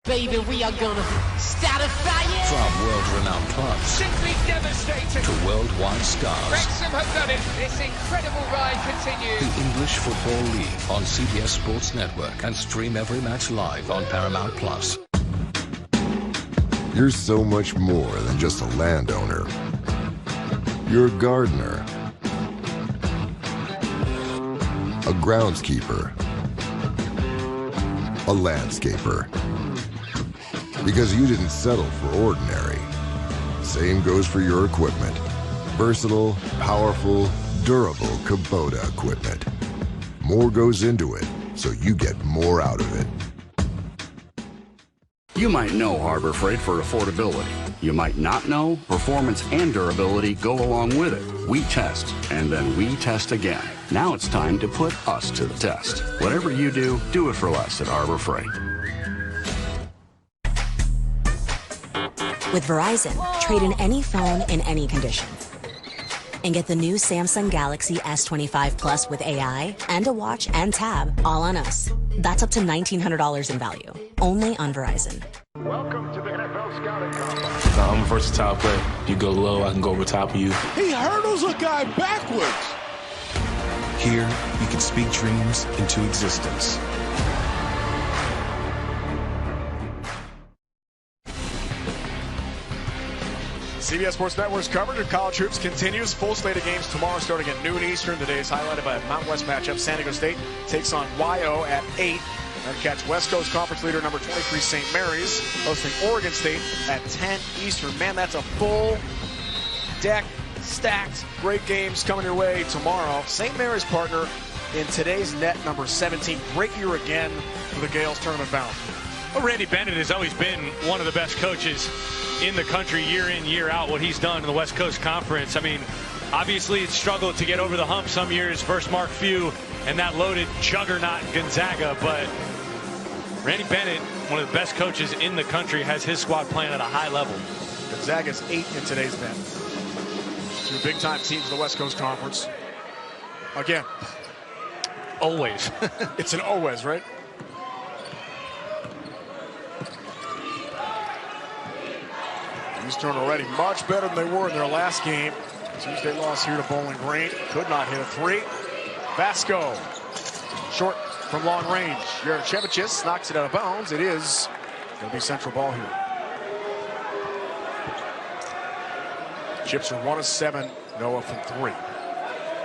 Speaker 4: Baby, we are gonna start a fire.
Speaker 12: From world-renowned clubs
Speaker 4: Simply devastating.
Speaker 12: to worldwide stars.
Speaker 4: Wrexham have done it. This incredible ride continues.
Speaker 12: The English Football League on CBS Sports Network and stream every match live on Paramount+.
Speaker 5: You're so much more than just a landowner. You're a gardener, a groundskeeper, a landscaper. Because you didn't settle for ordinary. Same goes for your equipment. Versatile, powerful, durable Kubota equipment. More goes into it, so you get more out of it.
Speaker 6: You might know Harbor Freight for affordability. You might not know performance and durability go along with it. We test, and then we test again. Now it's time to put us to the test. Whatever you do, do it for less at Harbor Freight.
Speaker 8: With Verizon, trade in any phone in any condition. And get the new Samsung Galaxy S25 Plus with AI and a watch and tab all on us. That's up to $1,900 in value. Only on Verizon.
Speaker 25: Welcome to the NFL Scouting Combine. I'm a versatile player. You go low, I can go over top of you.
Speaker 26: He hurdles a guy backwards.
Speaker 27: Here, you can speak dreams into existence.
Speaker 1: CBS Sports Network's coverage of college hoops continues. Full slate of games tomorrow starting at noon Eastern. Today is highlighted by a Mountain West matchup. San Diego State takes on YO at 8. And catch West Coast Conference leader number 23 St. Mary's hosting Oregon State at 10 Eastern. Man, that's a full deck, stacked, great games coming your way tomorrow. St. Mary's partner in today's net number 17. Great year again for the Gales tournament bound.
Speaker 2: Well, Randy Bennett has always been one of the best coaches in the country year in, year out, what he's done in the West Coast Conference. I mean, obviously it's struggled to get over the hump some years versus Mark Few and that loaded juggernaut Gonzaga, but Randy Bennett, one of the best coaches in the country, has his squad playing at a high level.
Speaker 1: Gonzaga's 8 in today's net. Two big-time teams in the West Coast Conference. Again.
Speaker 2: Always.
Speaker 1: It's an always, right? Eastern already much better than they were in their last game. Tuesday loss here to Bowling Green. Could not hit a three. Vasco, short from long range. Yerchevicius knocks it out of bounds. It is going to be central ball here. Chips are 1 of 7. Noah from 3.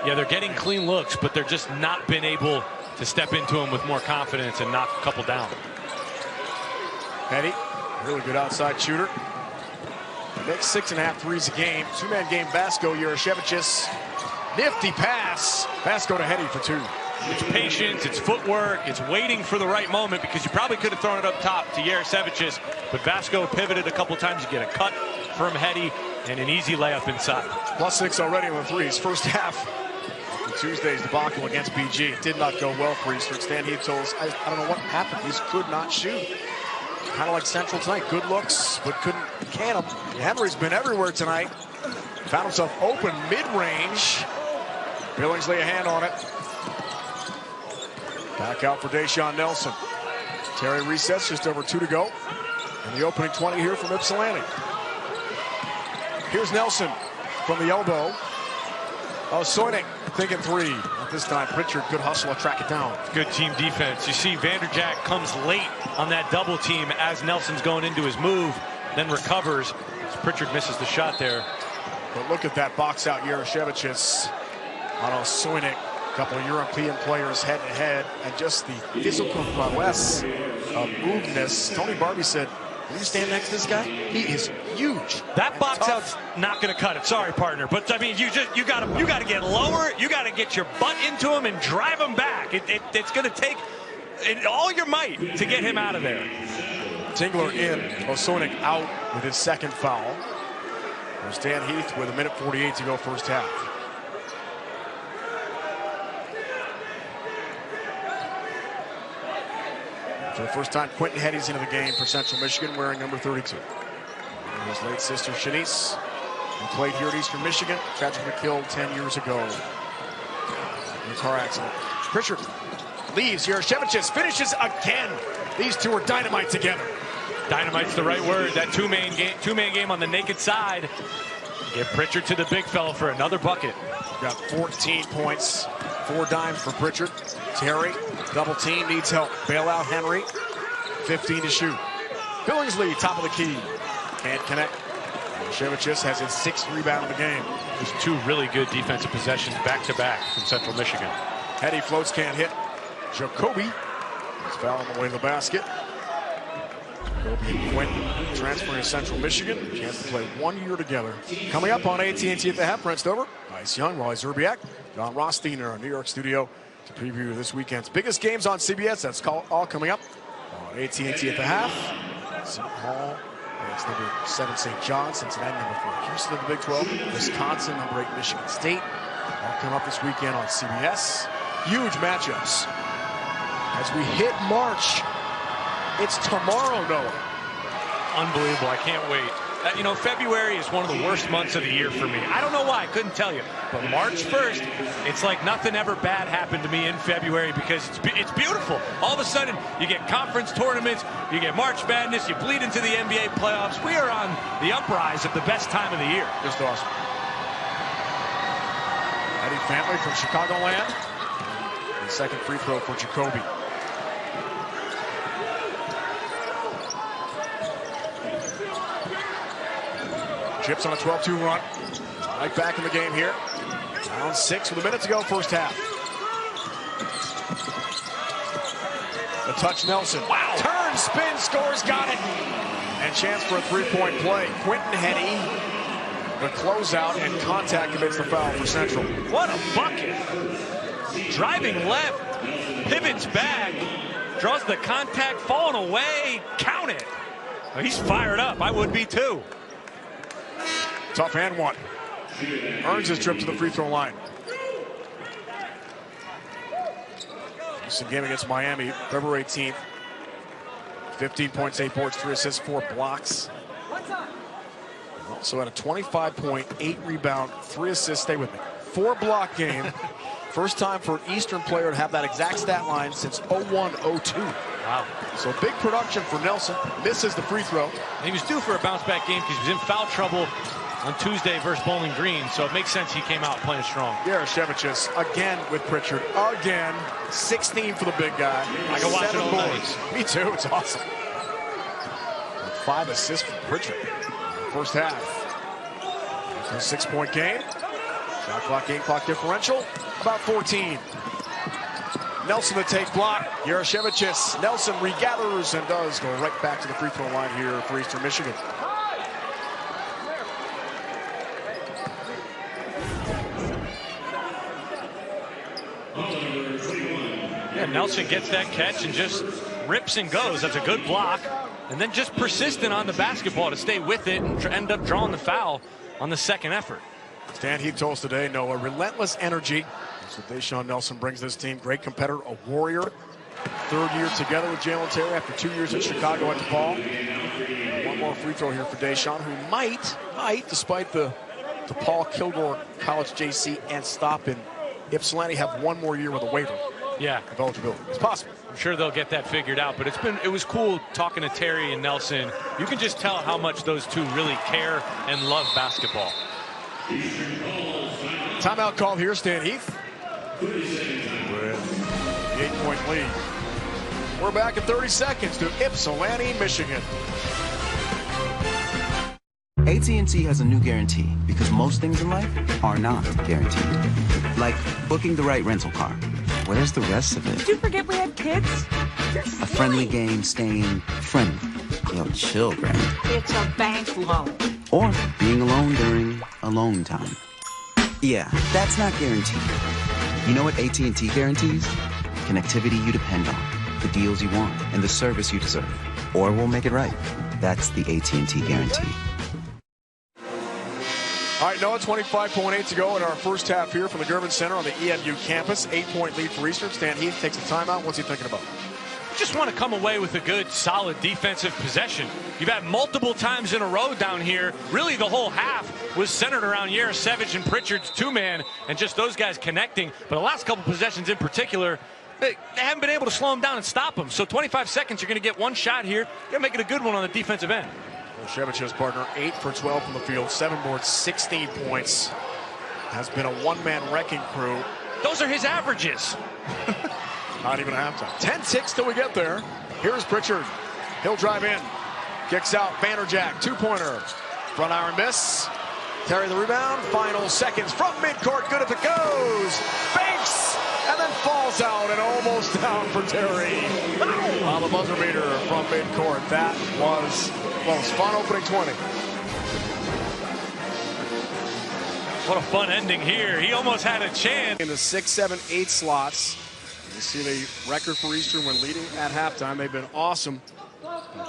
Speaker 2: Yeah, they're getting clean looks, but they're just not been able to step into them with more confidence and knock a couple down.
Speaker 1: Petty, really good outside shooter. Makes 6.5 threes a game. Two-man game. Vasco, Yerchevicius. Nifty pass. Vasco to Hetty for 2.
Speaker 2: It's patience, it's footwork, it's waiting for the right moment, because you probably could have thrown it up top to Yerchevicius, but Vasco pivoted a couple times. You get a cut from Hetty and an easy layup inside.
Speaker 1: +6 already on the threes. First half. Tuesday's debacle against BG. It did not go well for Eastern. Stan Heath told us, I don't know what happened. He could not shoot. Kind of like Central tonight. Good looks, but couldn't can them. Henry's been everywhere tonight. Found himself open mid-range. Billingsley a hand on it. Back out for Deshaun Nelson. Terry resets, just over 2 to go. And the opening 20 here from Ypsilanti. Here's Nelson from the elbow. Oh, Soynick thinking 3. At this time, Pritchard could hustle and track it down.
Speaker 2: Good team defense. You see Vanderjack comes late on that double team as Nelson's going into his move, then recovers. Pritchard misses the shot there.
Speaker 1: But look at that box out Yerchevicius on Soynick. A couple of European players head to head, and just the physical prowess of moveness. Tony Barbie said, "Will you stand next to this guy? He is huge."
Speaker 2: That box out's not going to cut it. Sorry, partner, but I mean, you got to get lower. You got to get your butt into him and drive him back. It's going to take all your might to get him out of there.
Speaker 1: Tingler in, Soynick out with his second foul. There's Dan Heath with 1:48 to go first half. For the first time, Quentin Hetty's into the game for Central Michigan, wearing number 32. And his late sister, Shanice, who played here at Eastern Michigan, tragically killed 10 years ago in a car accident. Pritchard leaves. Yerchevicius finishes again. These two are dynamite together.
Speaker 2: Dynamite's the right word. That two-man game on the naked side. Get Pritchard to the big fella for another bucket.
Speaker 1: Got 14 points, 4 dimes for Pritchard. Terry, double team, needs help. Bailout Henry, 15 to shoot. Billingsley, top of the key. Can't connect. Yerchevicius has his 6th rebound of the game.
Speaker 2: There's 2 really good defensive possessions back-to-back from Central Michigan.
Speaker 1: Hetty floats, can't hit. Jacoby is foul on the way to the basket. Jacoby and Quentin transferring to Central Michigan. Chance to play 1 year together. Coming up on AT&T at the half, Brent Stover, Ice Young, Wally Zerbiak, John Rothstein in our New York studio to preview this weekend's biggest games on CBS. That's all coming up on AT&T at the half. Seton Hall, it's number 7 St. John, Cincinnati number 4 Houston in the Big 12, Wisconsin number 8 Michigan State. All come up this weekend on CBS. Huge matchups. As we hit March, it's tomorrow, Noah.
Speaker 2: Unbelievable. I can't wait. You know, February is one of the worst months of the year for me. I don't know why. I couldn't tell you. But March 1st, it's like nothing ever bad happened to me in February, because it's beautiful. All of a sudden, you get conference tournaments, you get March Madness, you bleed into the NBA playoffs. We are on the uprise of the best time of the year.
Speaker 1: Just awesome. Eddie family from Chicagoland. And second free throw for Jacoby. Chips on a 12-2 run. Right back in the game here. Down 6 with a minute to go, first half. The touch, Nelson. Wow. Turn, spin, scores, got it. And chance for a three-point play. Quentin Heady, the closeout, and contact commits the foul for Central.
Speaker 2: What a bucket. Driving left, pivots back, draws the contact, falling away, count it. Well, he's fired up. I would be too.
Speaker 1: Tough and one. Earns his trip to the free throw line. This game against Miami, February 18th. 15 points, 8 boards, 3 assists, 4 blocks. Also had a 25.8 rebound, 3 assists. Stay with me. 4 block game. First time for an Eastern player to have that exact stat line since 01-02.
Speaker 2: Wow.
Speaker 1: So big production for Nelson. Misses the free throw.
Speaker 2: He was due for a bounce back game because he was in foul trouble on Tuesday versus Bowling Green, so it makes sense he came out playing strong.
Speaker 1: Yarashevich again with Pritchard. Again, 16 for the big guy.
Speaker 2: I can watch it all night.
Speaker 1: Me too, it's awesome. 5 assists for Pritchard. First half. A 6-point game. Shot clock, game clock differential, about 14. Nelson the take block. Yarashevich. Nelson regathers and does go right back to the free throw line here for Eastern Michigan.
Speaker 2: Yeah, Nelson gets that catch and just rips and goes. That's a good block. And then just persistent on the basketball to stay with it and end up drawing the foul on the second effort.
Speaker 1: Stan Heath told us today, Noah, relentless energy. So Deshaun Nelson brings this team. Great competitor, a warrior. 3rd year together with Jalen Terry after 2 years in Chicago at DePaul. One more free throw here for Deshaun, who might, despite the DePaul, Kilgore College JC and stop in Ypsilanti, have 1 more year with a waiver.
Speaker 2: Yeah,
Speaker 1: of eligibility. It's possible.
Speaker 2: I'm sure they'll get that figured out, but it was cool talking to Terry and Nelson. You can just tell how much those two really care and love basketball.
Speaker 1: Timeout called here, Stan Heath. With the 8-point lead. We're back in 30 seconds to Ypsilanti, Michigan.
Speaker 3: AT&T has a new guarantee because most things in life are not guaranteed. Like booking the right rental car. Where's the rest of it?
Speaker 7: Did you forget we had kids?
Speaker 3: A friendly game staying friendly. Yo, chill, Granny.
Speaker 7: It's a bank loan.
Speaker 3: Or being alone during alone time. Yeah, that's not guaranteed. You know what AT&T guarantees? Connectivity you depend on, the deals you want, and the service you deserve. Or we'll make it right. That's the AT&T guarantee.
Speaker 1: All right, Noah, 25.8 to go in our first half here from the German Center on the EMU campus. 8-point lead for Eastern. Stan Heath takes a timeout. What's he thinking about?
Speaker 2: Just want to come away with a good, solid defensive possession. You've had multiple times in a row down here. Really, the whole half was centered around Yarashevich and Pritchard's 2-man and just those guys connecting. But the last couple possessions in particular, they haven't been able to slow them down and stop them. So 25 seconds, you're going to get 1 shot here. You're going to make it a good one on the defensive end.
Speaker 1: Yarashevich's partner, 8 for 12 from the field, 7 boards, 16 points. Has been a one-man wrecking crew.
Speaker 2: Those are his averages.
Speaker 1: Not even a halftime. 10-6 till we get there. Here's Pritchard. He'll drive in. Kicks out. Vanderjack. 2-pointer. Front iron miss. Terry the rebound. Final seconds from midcourt. Good if it goes. Banks. And then falls out and almost down for Terry. On the buzzer beater from midcourt. That was close. Fun opening 20.
Speaker 2: What a fun ending here. He almost had a chance.
Speaker 1: In the 6, 7, 8 slots. You see the record for Eastern when leading at halftime. They've been awesome.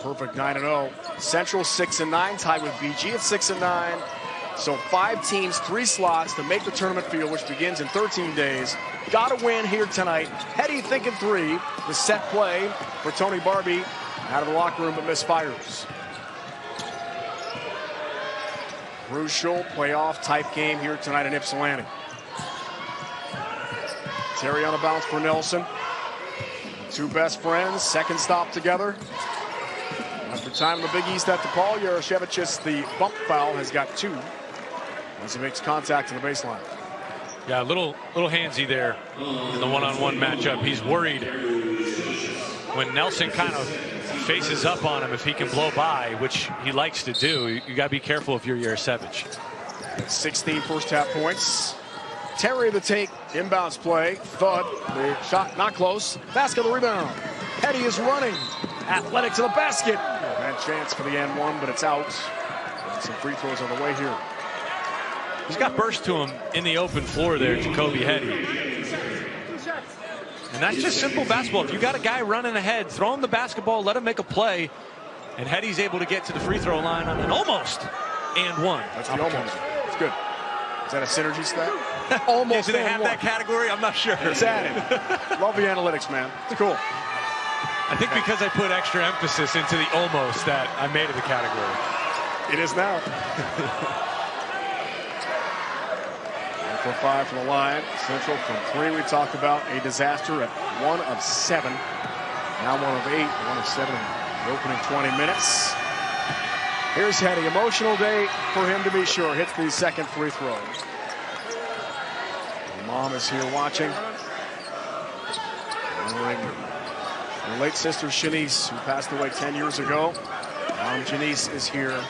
Speaker 1: Perfect 9-0. Central 6-9, tied with BG at 6-9. So 5 teams, 3 slots to make the tournament field, which begins in 13 days. Got to win here tonight. Heady thinking 3. The set play for Tony Barbie out of the locker room, but misfires. Crucial playoff type game here tonight in Ypsilanti. Terry on a bounce for Nelson. 2 best friends, second stop together. After time in the Big East at DePaul, Yarashevich, the bump foul, has got 2 as he makes contact to the baseline.
Speaker 2: Yeah, a little handsy there in the one-on-one matchup. He's worried when Nelson kind of faces up on him if he can blow by, which he likes to do. You got to be careful if you're Yarosevich.
Speaker 1: 16 first half points. Terry the take, inbounds play, thud, the shot not close, basket the rebound. Petty is running, athletic to the basket. Bad chance for the N1, but it's out. And some free throws on the way here.
Speaker 2: He's got burst to him in the open floor there, Jacoby Hetty. And that's just simple basketball. If you got a guy running ahead, throw him the basketball, let him make a play, and Hetty's able to get to the free throw line on an almost and one.
Speaker 1: That's the almost. It's good. Is that a synergy stat? Almost.
Speaker 2: Do they have that category? I'm not sure.
Speaker 1: It's added. Love the analytics, man. It's cool.
Speaker 2: I think because I put extra emphasis into the almost that I made it a category.
Speaker 1: It is now. 1 for 5 from the line. Central from 3 we talked about. A disaster at 1 of 7. Now 1 of 8. 1 of 7 in the opening 20 minutes. Here's Hetty. Emotional day for him to be sure. Hits the second free throw. Mom is here watching. Her late sister Shanice, who passed away 10 years ago. Mom Janice is here.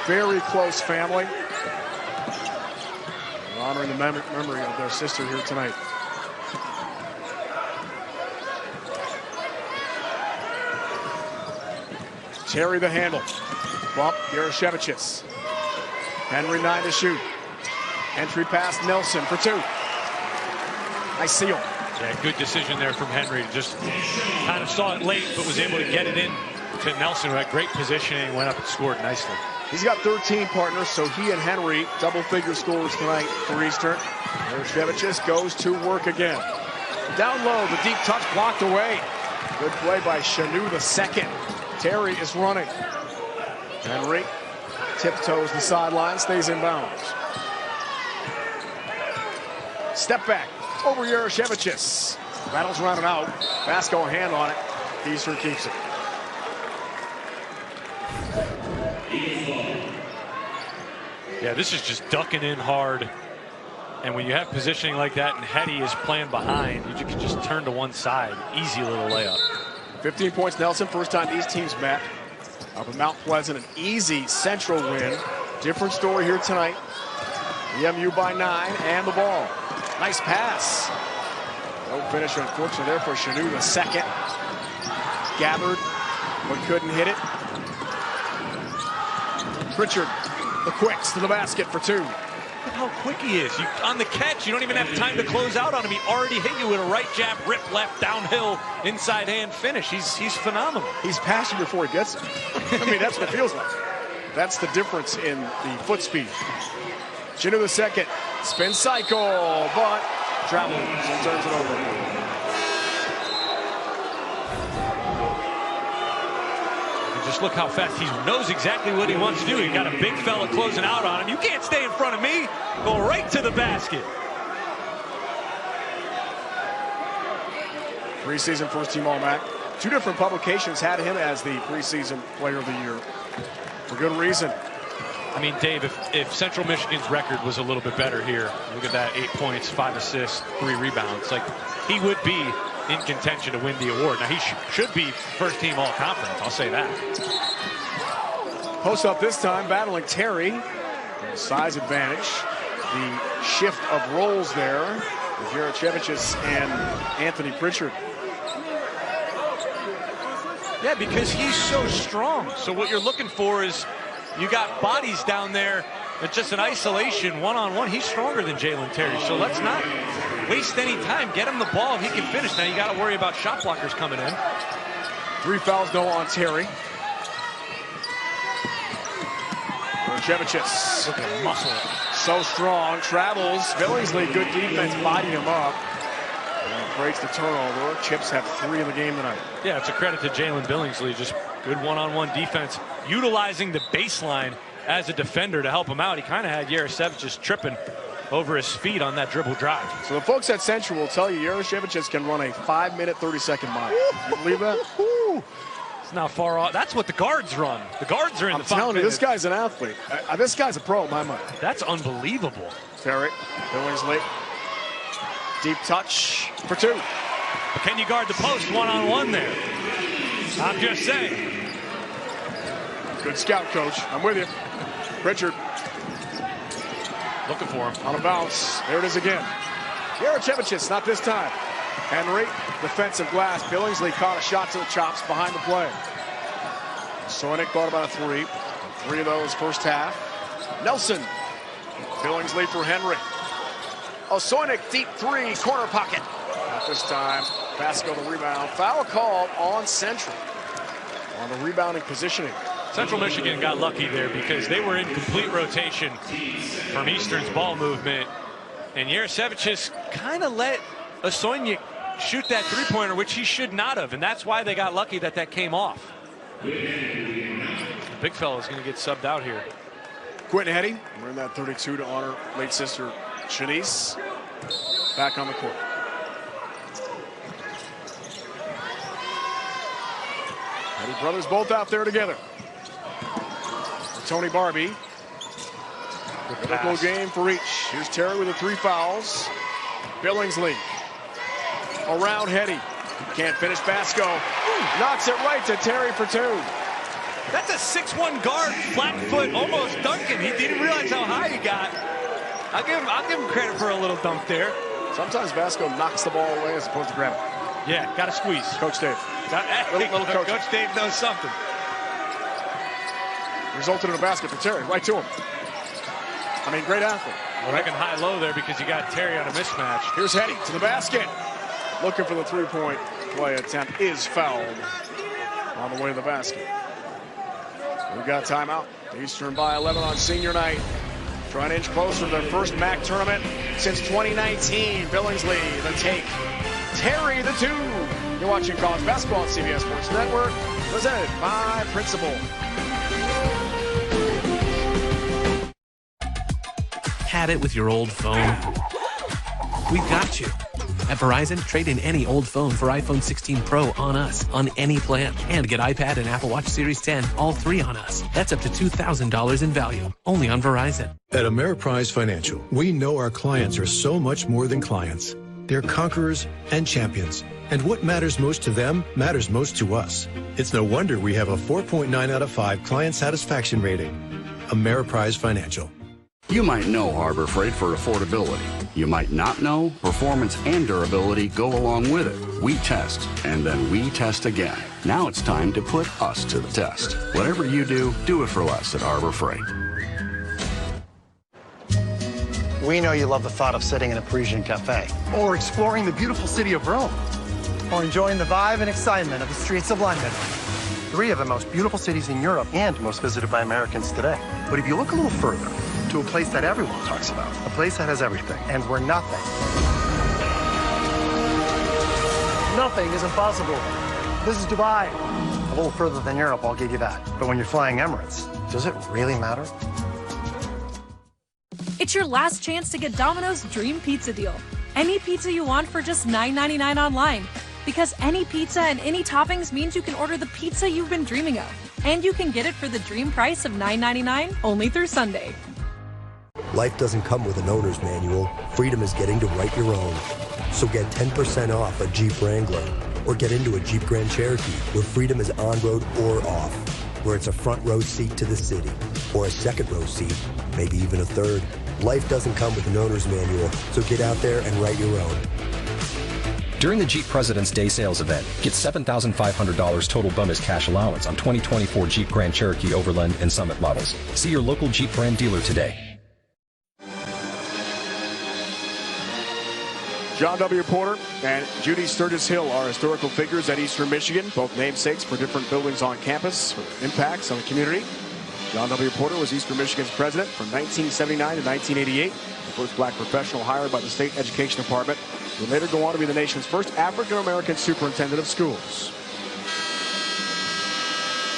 Speaker 1: Very close family. We're honoring the memory of their sister here tonight. Terry the handle. Bump, Yarosevich. Henry 9 to shoot. Entry pass Nelson for 2. Nice seal.
Speaker 2: Yeah, good decision there from Henry. Just kind of saw it late, but was able to get it in to Nelson, who had great positioning, went up and scored nicely.
Speaker 1: He's got 13 partners, so he and Henry double-figure scores tonight for Eastern. Yarosevich goes to work again. Down low, the deep touch blocked away. Good play by Shanu the second. Terry is running. Henry tiptoes the sideline, stays in bounds. Step back over Yarosevich. Rattles around and out. Vasco hand on it. Eastern keeps it.
Speaker 2: Yeah, this is just ducking in hard. And when you have positioning like that and Hetty is playing behind, you can just turn to one side. Easy little layup.
Speaker 1: 15 points, Nelson. First time these teams met. Up at Mount Pleasant, an easy Central win. Different story here tonight. EMU by 9 and the ball. Nice pass. No finish, unfortunately, there for Shanu the second. Gathered, but couldn't hit it. Pritchard, the quicks to the basket for 2.
Speaker 2: Look how quick he is. On the catch, you don't even have time to close out on him. He already hit you with a right jab, rip left, downhill, inside hand finish. He's phenomenal.
Speaker 1: He's passing before he gets it. I mean, that's what it feels like. That's the difference in the foot speed. Shanu the second, spin cycle, but travels and turns it over.
Speaker 2: And just look how fast he knows exactly what he wants to do. He got a big fella closing out on him. You can't stay in front of me. Go right to the basket.
Speaker 1: Preseason first team All-MAC. 2 different publications had him as the preseason player of the year. For good reason.
Speaker 2: I mean, Dave, if Central Michigan's record was a little bit better here, look at that, 8 points, 5 assists, 3 rebounds. Like, he would be in contention to win the award. Now, he should be first team all-conference, I'll say that.
Speaker 1: Post up this time, battling Terry. Size advantage. The shift of roles there with Yarosevich and Anthony Pritchard.
Speaker 2: Yeah, because he's so strong. So what you're looking for is you got bodies down there. It's just an isolation, one-on-one. He's stronger than Jalen Terry. So let's not waste any time. Get him the ball. He can finish. Now you got to worry about shot blockers coming in.
Speaker 1: 3 fouls, no on Terry. Yarosevich.
Speaker 2: Look at the muscle.
Speaker 1: So strong. Travels. Billingsley, good defense, bodied him up. And breaks the turnover. Chips have 3 in the game tonight.
Speaker 2: Yeah, it's a credit to Jalen Billingsley. Just good one-on-one defense. Utilizing the baseline as a defender to help him out. He kind of had Yarosevich just tripping over his feet on that dribble drive.
Speaker 1: So the folks at Central will tell you Yarosevich can run a 5-minute, 30-second mile. You believe that?
Speaker 2: It's not far off. That's what the guards run. The guards are in the 5 minutes.
Speaker 1: I'm telling you, this guy's an athlete. This guy's a pro in my mind.
Speaker 2: That's unbelievable.
Speaker 1: Terry, Billingsley. Deep touch for 2.
Speaker 2: But can you guard the post one-on-one there? I'm just saying.
Speaker 1: Good scout, coach. I'm with you. Richard.
Speaker 2: Looking for him.
Speaker 1: On a bounce. There it is again. Jaracevic, not this time. Henry, defensive glass. Billingsley caught a shot to the chops behind the play. Soinick thought about a three. 3 of those first half. Nelson. Billingsley for Henry. Soinick, deep 3, corner pocket. Not this time. Basco the rebound. Foul call on Central. On the rebounding positioning.
Speaker 2: Central Michigan got lucky there because they were in complete rotation from Eastern's ball movement. And Jaracevic kind of let Soinick shoot that three-pointer, which he should not have. And that's why they got lucky that that came off. Big fella's going to get subbed out here.
Speaker 1: Quentin Heddy wearing that 32 to honor late sister Shanice. Back on the court. Heddy brothers both out there together. Tony Barbie. Critical game for each. Here's Terry with the 3 fouls. Billingsley around Heddy. Can't finish. Basco knocks it right to Terry for 2.
Speaker 2: That's a 6'1" guard, flat foot, almost dunking. He didn't realize how high he got. I'll give him credit for a little dunk there.
Speaker 1: Sometimes Basco knocks the ball away as opposed to grab it.
Speaker 2: Yeah, got to squeeze.
Speaker 1: Coach Dave.
Speaker 2: Little Coach Dave knows something.
Speaker 1: Resulted in a basket for Terry, right to him. I mean, great athlete.
Speaker 2: I reckon high-low there because you got Terry on a mismatch.
Speaker 1: Here's Heddy to the basket. Looking for the three-point play attempt. Is fouled on the way to the basket. We've got timeout. Eastern by 11 on senior night. Trying to inch closer to their first MAC tournament since 2019. Billingsley, the take. Terry, the 2. You're watching college basketball on CBS Sports Network. Presented by Principal.
Speaker 9: Had it with your old phone? We've got you. At Verizon, trade in any old phone for iPhone 16 Pro on us, on any plan. And get iPad and Apple Watch Series 10, all 3 on us. That's up to $2,000 in value, only on Verizon.
Speaker 10: At Ameriprise Financial, we know our clients are so much more than clients. They're conquerors and champions. And what matters most to them matters most to us. It's no wonder we have a 4.9 out of 5 client satisfaction rating. Ameriprise Financial.
Speaker 6: You might know Harbor Freight for affordability. You might not know performance and durability go along with it. We test, and then we test again. Now it's time to put us to the test. Whatever you do, do it for less at Harbor Freight.
Speaker 11: We know you love the thought of sitting in a Parisian cafe, or exploring the beautiful city of Rome, or enjoying the vibe and excitement of the streets of London. 3 of the most beautiful cities in Europe and most visited by Americans today. But if you look a little further, to a place that everyone talks about, a place that has everything, and where nothing is impossible. This is Dubai. A little further than Europe, I'll give you that. But when you're flying Emirates, does it really matter?
Speaker 13: It's your last chance to get Domino's Dream Pizza Deal. Any pizza you want for just $9.99 online. Because any pizza and any toppings means you can order the pizza you've been dreaming of. And you can get it for the dream price of $9.99 only through Sunday.
Speaker 14: Life doesn't come with an owner's manual. Freedom is getting to write your own. So get 10% off a Jeep Wrangler. Or get into a Jeep Grand Cherokee, where freedom is on-road or off. Where it's a front row seat to the city. Or a second row seat, maybe even a third. Life doesn't come with an owner's manual. So get out there and write your own.
Speaker 15: During the Jeep President's Day sales event, get $7,500 total bonus cash allowance on 2024 Jeep Grand Cherokee Overland and Summit models. See your local Jeep brand dealer today.
Speaker 1: John W. Porter and Judy Sturgis Hill are historical figures at Eastern Michigan, both namesakes for different buildings on campus with impacts on the community. John W. Porter was Eastern Michigan's president from 1979 to 1988, the first black professional hired by the state education department, who would later go on to be the nation's first African-American superintendent of schools.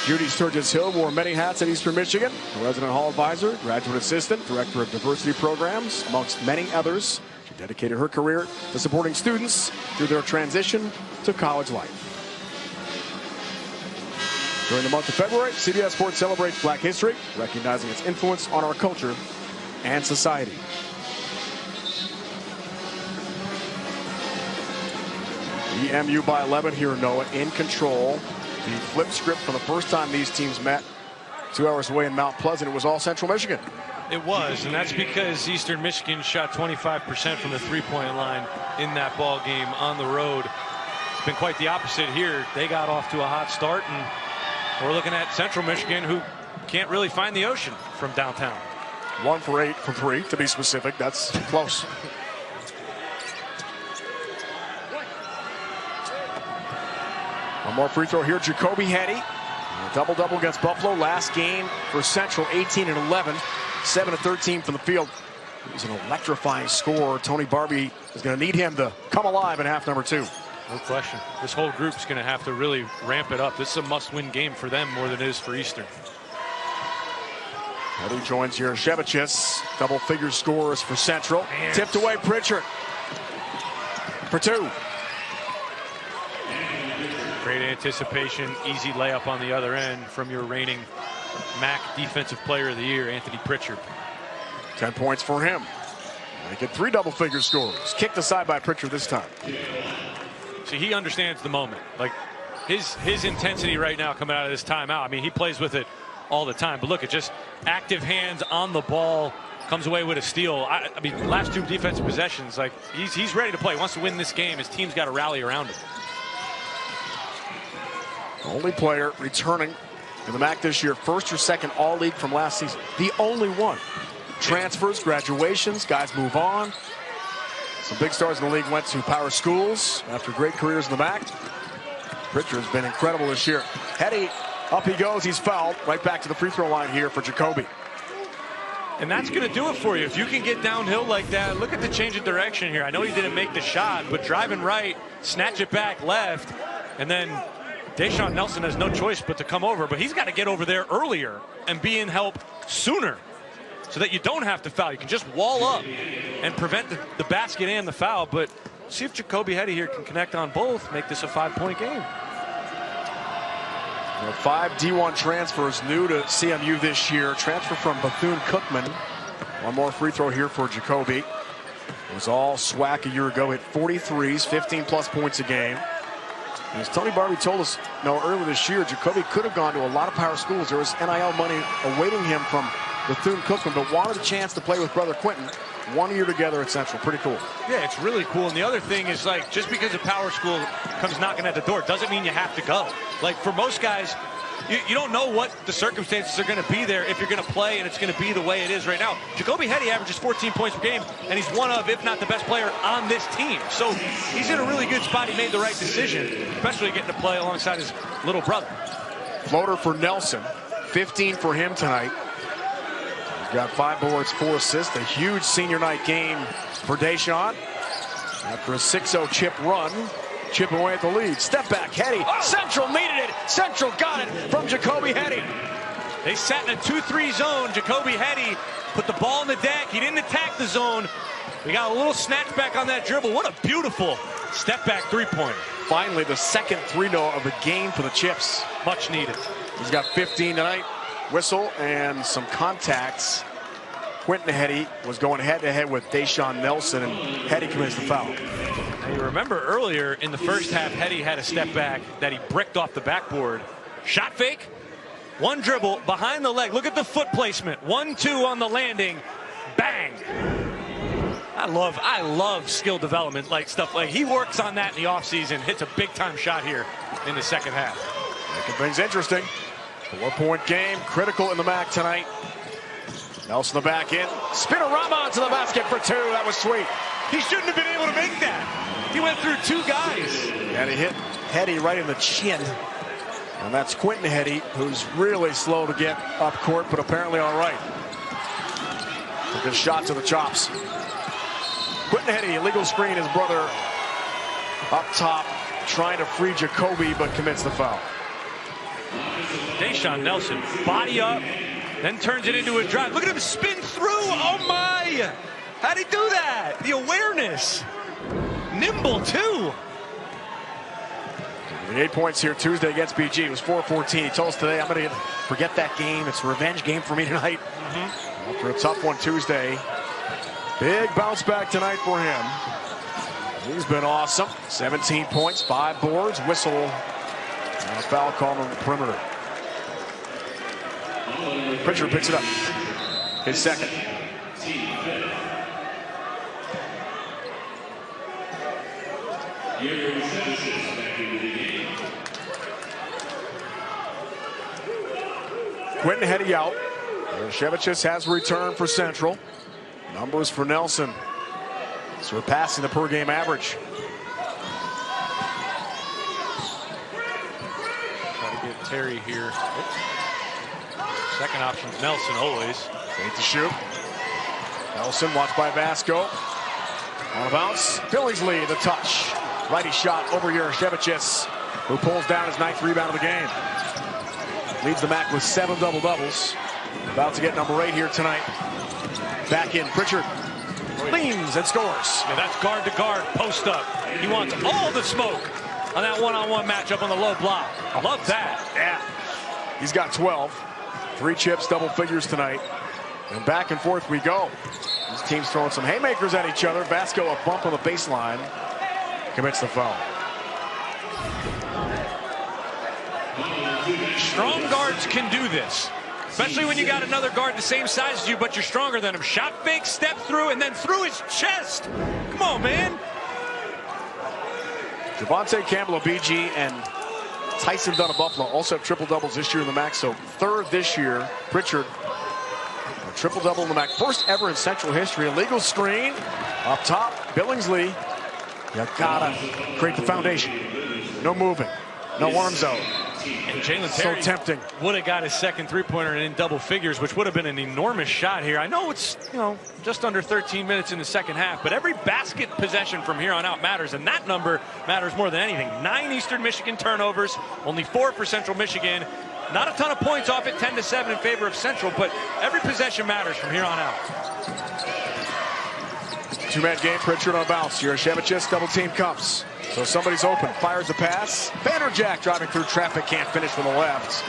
Speaker 1: Judy Sturgis Hill wore many hats at Eastern Michigan, a resident hall advisor, graduate assistant, director of diversity programs, amongst many others. She dedicated her career to supporting students through their transition to college life. During the month of February, CBS Sports celebrates Black history, recognizing its influence on our culture and society. EMU by 11 here, Noah in control. The flip script for the first time these teams met 2 hours away in Mount Pleasant, it was all Central Michigan.
Speaker 2: It was, and that's because Eastern Michigan shot 25% from the three-point line in that ball game on the road. It's been quite the opposite here. They got off to a hot start, and we're looking at Central Michigan, who can't really find the ocean from downtown.
Speaker 1: 1 for 8 from 3, to be specific. That's close. One more free throw here. Jacoby Hetty, double-double against Buffalo. Last game for Central, 18 and 11, 7 of 13 from the field. He's an electrifying scorer. Tony Barbie is going to need him to come alive in half number 2.
Speaker 2: No question. This whole group's going to have to really ramp it up. This is a must-win game for them more than it is for Eastern.
Speaker 1: Hetty joins Yershevicius. Double-figure scores for Central. Tipped away Pritchard for 2.
Speaker 2: Great anticipation, easy layup on the other end from your reigning MAC Defensive Player of the Year, Anthony Pritchard.
Speaker 1: 10 points for him. Make it 3 double-figure scores. Kicked aside by Pritchard this time.
Speaker 2: See, he understands the moment. Like his intensity right now coming out of this timeout. I mean, he plays with it all the time. But look, at just active hands on the ball, comes away with a steal. I mean, last 2 defensive possessions, like he's ready to play. He wants to win this game. His team's got to rally around him.
Speaker 1: Only player returning in the MAC this year, first or second All-League from last season. The only one. Transfers, graduations, guys move on. Some big stars in the league went to power schools after great careers in the MAC. Pritchard's been incredible this year. Hetty, up he goes, he's fouled. Right back to the free throw line here for Jacoby.
Speaker 2: And that's going to do it for you. If you can get downhill like that, look at the change of direction here. I know he didn't make the shot, but driving right, snatch it back left, and then Deshaun Nelson has no choice but to come over, but he's got to get over there earlier and be in help sooner so that you don't have to foul. You can just wall up and prevent the basket and the foul, but see if Jacoby Hetty here can connect on both, make this a 5-point game.
Speaker 1: 5 D1 transfers new to CMU this year. Transfer from Bethune-Cookman. One more free throw here for Jacoby. It was all SWAC a year ago, hit 43s, 15-plus points a game. As Tony Barbie told us earlier this year, Jacoby could have gone to a lot of power schools. There was NIL money awaiting him from Bethune-Cookman, but wanted a chance to play with brother Quentin. 1 year together at Central. Pretty cool.
Speaker 2: Yeah, it's really cool. And the other thing is, like, just because a power school comes knocking at the door doesn't mean you have to go. Like, for most guys, you don't know what the circumstances are going to be there if you're going to play and it's going to be the way it is right now. Jacoby Hetty averages 14 points per game, and he's one of, if not the best player on this team. So he's in a really good spot. He made the right decision, especially getting to play alongside his little brother.
Speaker 1: Floater for Nelson. 15 for him tonight. He's got 5 boards, 4 assists. A huge senior night game for Deshaun. After a 6-0 chip run, chipping away at the lead. Step back, Hetty. Central needed it. Central got it from Jacoby Hetty.
Speaker 2: They sat in a 2-3 zone. Jacoby Hetty put the ball in the deck. He didn't attack the zone. We got a little snatch back on that dribble. What a beautiful step back 3-pointer.
Speaker 1: Finally, the second 3-0 of the game for the Chips.
Speaker 2: Much needed.
Speaker 1: He's got 15 tonight. Whistle and some contacts. Quentin Hetty was going head-to-head with Deshaun Nelson, and Hetty commits the foul.
Speaker 2: Now you remember earlier in the first half, Hetty had a step back that he bricked off the backboard. Shot fake, one dribble behind the leg. Look at the foot placement. 1-2 on the landing. Bang. I love skill development, like stuff like he works on that in the offseason. Hits a big-time shot here in the second half.
Speaker 1: Making things interesting. 4-point game, critical in the MAC tonight. Nelson the back in. Spinorama to the basket for 2. That was sweet.
Speaker 2: He shouldn't have been able to make that. He went through 2 guys.
Speaker 1: And he hit Hetty right in the chin. And that's Quentin Hetty, who's really slow to get up court, but apparently all right. Took a shot to the chops. Quentin Hetty, illegal screen, his brother up top, trying to free Jacoby, but commits the foul.
Speaker 2: Deshaun Nelson, body up, then turns it into a drive. Look at him spin through. Oh my! How'd he do that? The awareness. Nimble too.
Speaker 1: 8 points here Tuesday against BG. It was 4-14. He told us today, I'm going to forget that game. It's a revenge game for me tonight. After a tough one Tuesday. Big bounce back tonight for him. He's been awesome. 17 points, 5 boards. Whistle A foul called on the perimeter. Pritchard picks it up. His second. Quentin Hetty out. Yershevicius has returned for Central. Numbers for Nelson. Surpassing the per-game average.
Speaker 2: Try to get Terry here. Oops. Second option's Nelson always.
Speaker 1: Fake to shoot. Nelson watched by Vasco. On a bounce. Billingsley the touch. Righty shot over Yershevicius, who pulls down his 9th rebound of the game. Leads the MAC with 7 double-doubles. About to get number 8 here tonight. Back in Pritchard. Leans and scores.
Speaker 2: Yeah, that's guard to guard, post up. He wants all the smoke on that one-on-one matchup on the low block. Love that.
Speaker 1: Yeah. He's got 12. 3 chips, double figures tonight. And back and forth we go. These teams throwing some haymakers at each other. Vasco a bump on the baseline. Commits the foul.
Speaker 2: Strong guards can do this. Especially when you got another guard the same size as you, but you're stronger than him. Shot fake, step through, and then through his chest. Come on, man.
Speaker 1: Javonte Campbell of BG and Tyson Dunn of Buffalo also have triple-doubles this year in the MAC. So 3rd this year. Pritchard, a triple-double in the MAC. First ever in Central history. Illegal screen. Up top, Billingsley. You gotta create the foundation. No moving. No arm zone.
Speaker 2: And Jalen Terry
Speaker 1: so tempting.
Speaker 2: Would have got his second three-pointer in double figures, which would have been an enormous shot here. I know it's, just under 13 minutes in the second half, but every basket possession from here on out matters, and that number matters more than anything. 9 Eastern Michigan turnovers, only 4 for Central Michigan. Not a ton of points off it, 10-7 in favor of Central, but every possession matters from here on out.
Speaker 1: 2-man game, Pritchard on a bounce. Yershevicius double-team comes. So somebody's open, fires a pass. Vanderjack driving through traffic, can't finish with the left.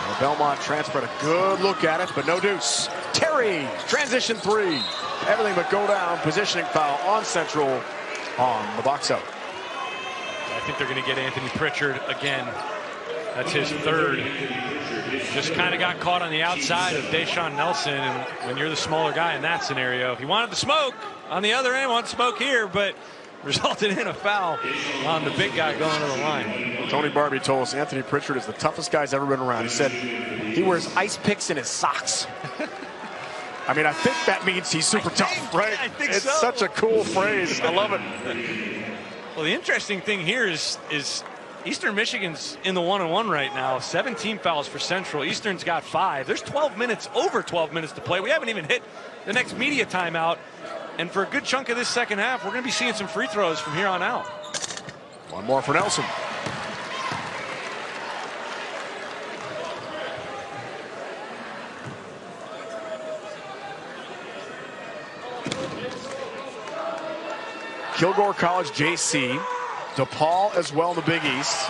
Speaker 1: Well, Belmont transferred a good look at it, but no deuce. Terry, transition 3. Everything but go down, positioning foul on Central on the box out.
Speaker 2: I think they're going to get Anthony Pritchard again. That's his 3rd. Just kind of got caught on the outside of Deshaun Nelson, and when you're the smaller guy in that scenario, he wanted the smoke on the other end, wanted smoke here, but resulted in a foul on the big guy going to the line.
Speaker 1: Tony Barbie told us Anthony Pritchard is the toughest guy he's ever been around. He said he wears ice picks in his socks. I mean, I think that means he's super tough, right?
Speaker 2: I think
Speaker 1: it's
Speaker 2: so.
Speaker 1: Such a cool phrase. I love it.
Speaker 2: Well, the interesting thing here is Eastern Michigan's in the 1-on-1 right now. 17 fouls for Central. Eastern's got 5. There's 12 minutes, over 12 minutes to play. We haven't even hit the next media timeout. And for a good chunk of this second half, we're going to be seeing some free throws from here on out.
Speaker 1: One more for Nelson. Kilgore College JC. DePaul as well in the Big East.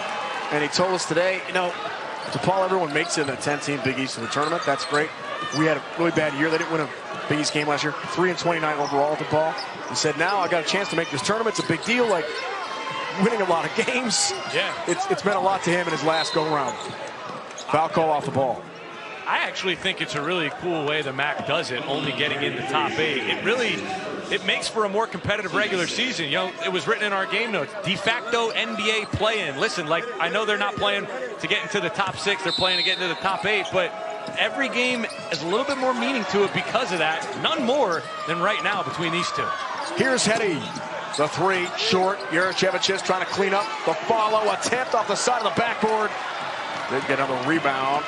Speaker 1: And he told us today, DePaul, everyone makes it in the 10-team Big East in the tournament. That's great. We had a really bad year. They didn't win a Big East game last year. 3-29 overall at DePaul. He said, now I got a chance to make this tournament. It's a big deal, like winning a lot of games.
Speaker 2: Yeah.
Speaker 1: It's meant a lot to him in his last go-round. Foul call off the ball.
Speaker 2: I actually think it's a really cool way the MAC does it, only getting in the top 8. It makes for a more competitive regular season. It was written in our game notes, de facto NBA play-in. Listen, I know they're not playing to get into the top 6. They're playing to get into the top 8, but every game has a little bit more meaning to it because of that. None more than right now between these two.
Speaker 1: Here's Hetty. The 3, short. Yershevicius trying to clean up the follow. Attempt off the side of the backboard. Did get another rebound.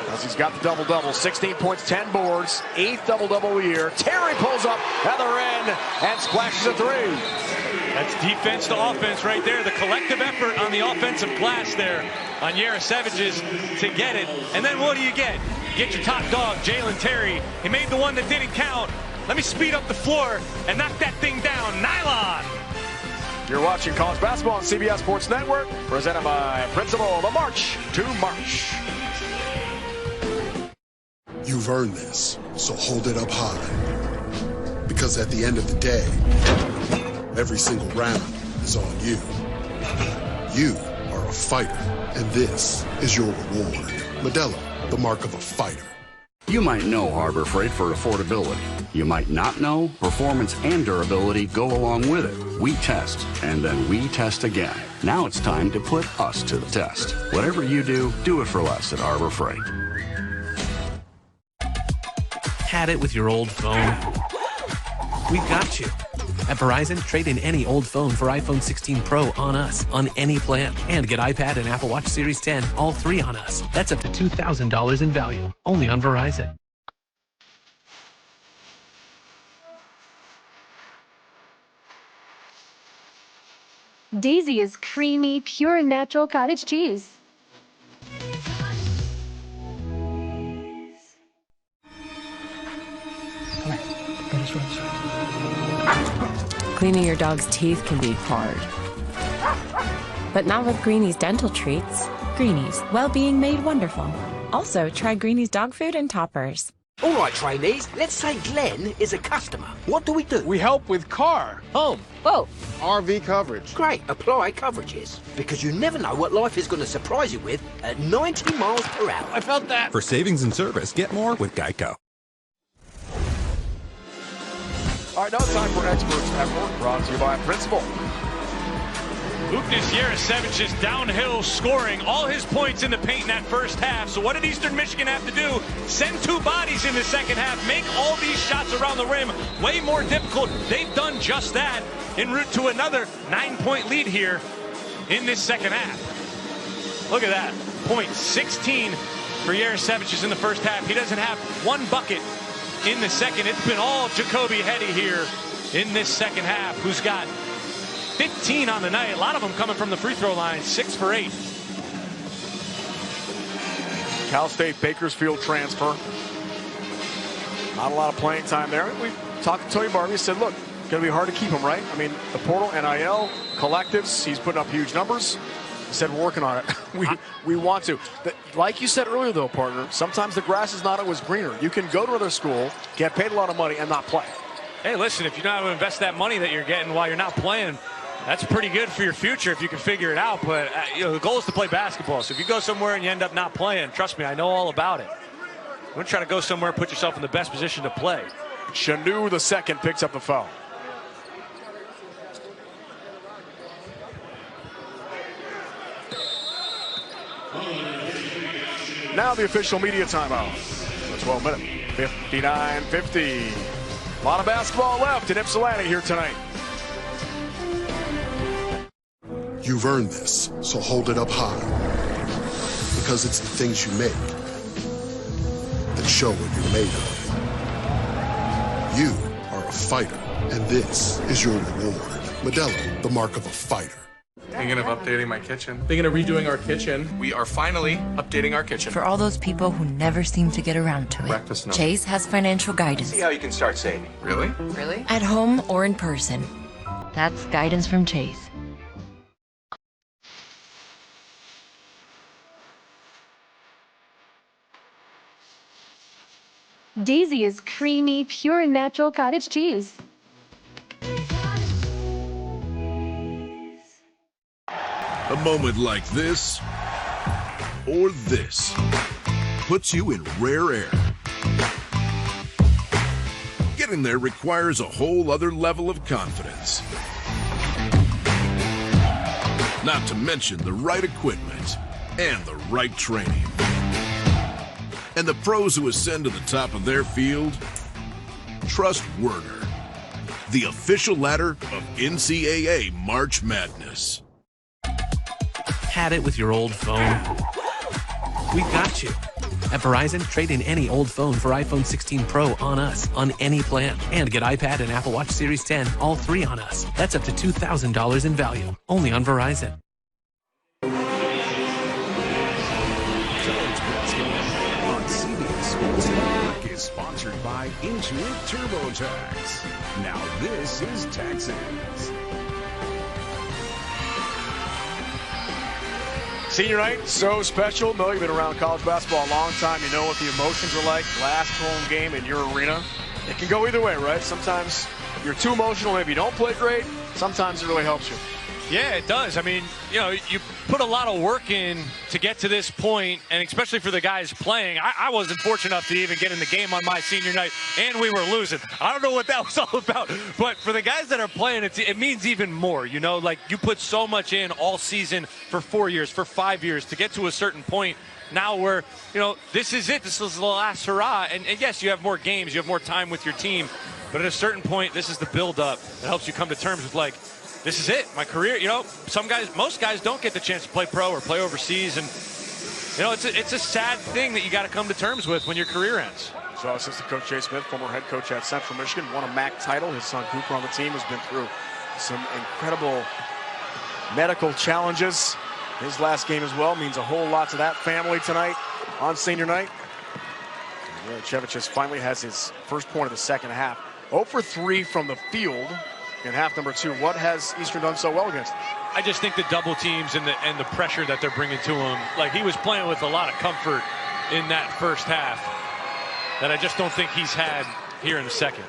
Speaker 1: As he's got the double-double. 16 points, 10 boards. 8th double-double a year. Terry pulls up other end and splashes a 3.
Speaker 2: That's defense to offense right there. The collective effort on the offensive glass there on Yershevicius to get it. And then what do you get? You get your top dog, Jalen Terry. He made the one that didn't count. Let me speed up the floor and knock that thing down. Nylon.
Speaker 1: You're watching college basketball on CBS Sports Network, presented by Principal, the March to March.
Speaker 16: You've earned this, so hold it up high. Because at the end of the day, every single round is on you. You are a fighter, and this is your reward. Modelo, the mark of a fighter.
Speaker 6: You might know Harbor Freight for affordability. You might not know performance and durability go along with it. We test, and then we test again. Now it's time to put us to the test. Whatever you do it for less at Harbor Freight.
Speaker 9: Had it with your old phone? We've got you. At Verizon, trade in any old phone for iPhone 16 Pro on us, on any plan. And get iPad and Apple Watch Series 10, all three on us. That's up to $2,000 in value, only on Verizon.
Speaker 24: Daisy is creamy, pure natural cottage cheese.
Speaker 23: Cleaning your dog's teeth can be hard. But not with Greenie's dental treats. Greenie's, well-being made wonderful. Also, try Greenie's dog food and toppers.
Speaker 17: All right, trainees, let's say Glenn is a customer. What do?
Speaker 26: We help with car, home,
Speaker 17: boat,
Speaker 26: RV coverage.
Speaker 17: Great, apply coverages. Because you never know what life is going to surprise you with at 90 miles per hour.
Speaker 26: I felt that.
Speaker 18: For savings and service, get more with Geico.
Speaker 1: All right, now it's time for Experts at Work, brought to you by Principal.
Speaker 2: Lucas Yarosevich downhill scoring all his points in the paint in that first half. So what did Eastern Michigan have to do? Send two bodies in the second half, make all these shots around the rim way more difficult. They've done just that en route to another 9-point lead here in this second half. Look at that. Point 16 for Yarosevich in the first half. He doesn't have one bucket in the second. It's been all Jacoby Hetty here in this second half, who's got 15 on the night. A lot of them coming from the free throw line. 6 for 8.
Speaker 1: Cal State Bakersfield transfer. Not a lot of playing time there. We talked to Tony Barbie. Said, look, it's going to be hard to keep him, right? I mean, the portal, NIL, collectives, he's putting up huge numbers. He said, we're working on it. we want to. Like you said earlier, though, partner, sometimes the grass is not always greener. You can go to another school, get paid a lot of money, and not play.
Speaker 2: Hey, listen, if you know how to invest that money that you're getting while you're not playing, that's pretty good for your future if you can figure it out. But the goal is to play basketball. So if you go somewhere and you end up not playing, trust me, I know all about it. You're going to try to go somewhere and put yourself in the best position to play.
Speaker 1: Chanu, the second, picks up the foul. Now the official media timeout. The 12-minute, 59-50. A lot of basketball left in Ypsilanti here tonight.
Speaker 16: You've earned this, so hold it up high. Because it's the things you make that show what you're made of. You are a fighter, and this is your reward. Modelo, the mark of a fighter.
Speaker 25: Thinking of updating my kitchen. Thinking of redoing our kitchen. We are finally updating our kitchen.
Speaker 19: For all those people who never seem to get around to it,
Speaker 25: Breakfast number.
Speaker 19: Chase has financial guidance.
Speaker 25: See how you can start saving. Really?
Speaker 19: Really? At home or in person. That's guidance from Chase.
Speaker 24: Daisy is creamy, pure natural cottage cheese.
Speaker 20: A moment like this, or this, puts you in rare air. Getting there requires a whole other level of confidence. Not to mention the right equipment and the right training. And the pros who ascend to the top of their field, trust Werner, the official ladder of NCAA March Madness.
Speaker 9: Had it with your old phone? We've got you. At Verizon, trade in any old phone for iPhone 16 Pro on us, on any plan. And get iPad and Apple Watch Series 10, all three on us. That's up to $2,000 in value, only on Verizon.
Speaker 12: On CBS Sports Network is sponsored by Intuit TurboTax. Now this is Texans.
Speaker 1: Senior night, so special. Mel, you've been around college basketball a long time. You know what the emotions are like. Last home game in your arena. It can go either way, right? Sometimes you're too emotional, maybe you don't play great. Sometimes it really helps you.
Speaker 2: Yeah, it does. I mean, you put a lot of work in to get to this point, and especially for the guys playing. I wasn't fortunate enough to even get in the game on my senior night, and we were losing. I don't know what that was all about, but for the guys that are playing, it means even more. You know, like you put so much in all season for 4 years, for 5 years to get to a certain point. Now we're, you know, this is it. This is the last hurrah. And yes, you have more games, you have more time with your team, but at a certain point, this is the build-up that helps you come to terms with, like, this is it, my career. You know, most guys don't get the chance to play pro or play overseas, and you know, it's a sad thing that you got to come to terms with when your career ends.
Speaker 1: So assistant coach Jay Smith, former head coach at Central Michigan, won a MAC title. His son Cooper on the team has been through some incredible medical challenges. His last game as well means a whole lot to that family tonight on senior night. Jurachevich finally has his first point of the second half. 0 for 3 from the field in half number 2. What has Eastern done so well against him?
Speaker 2: I just think the double teams and the pressure that they're bringing to him, like he was playing with a lot of comfort in that first half that I just don't think he's had here in the second.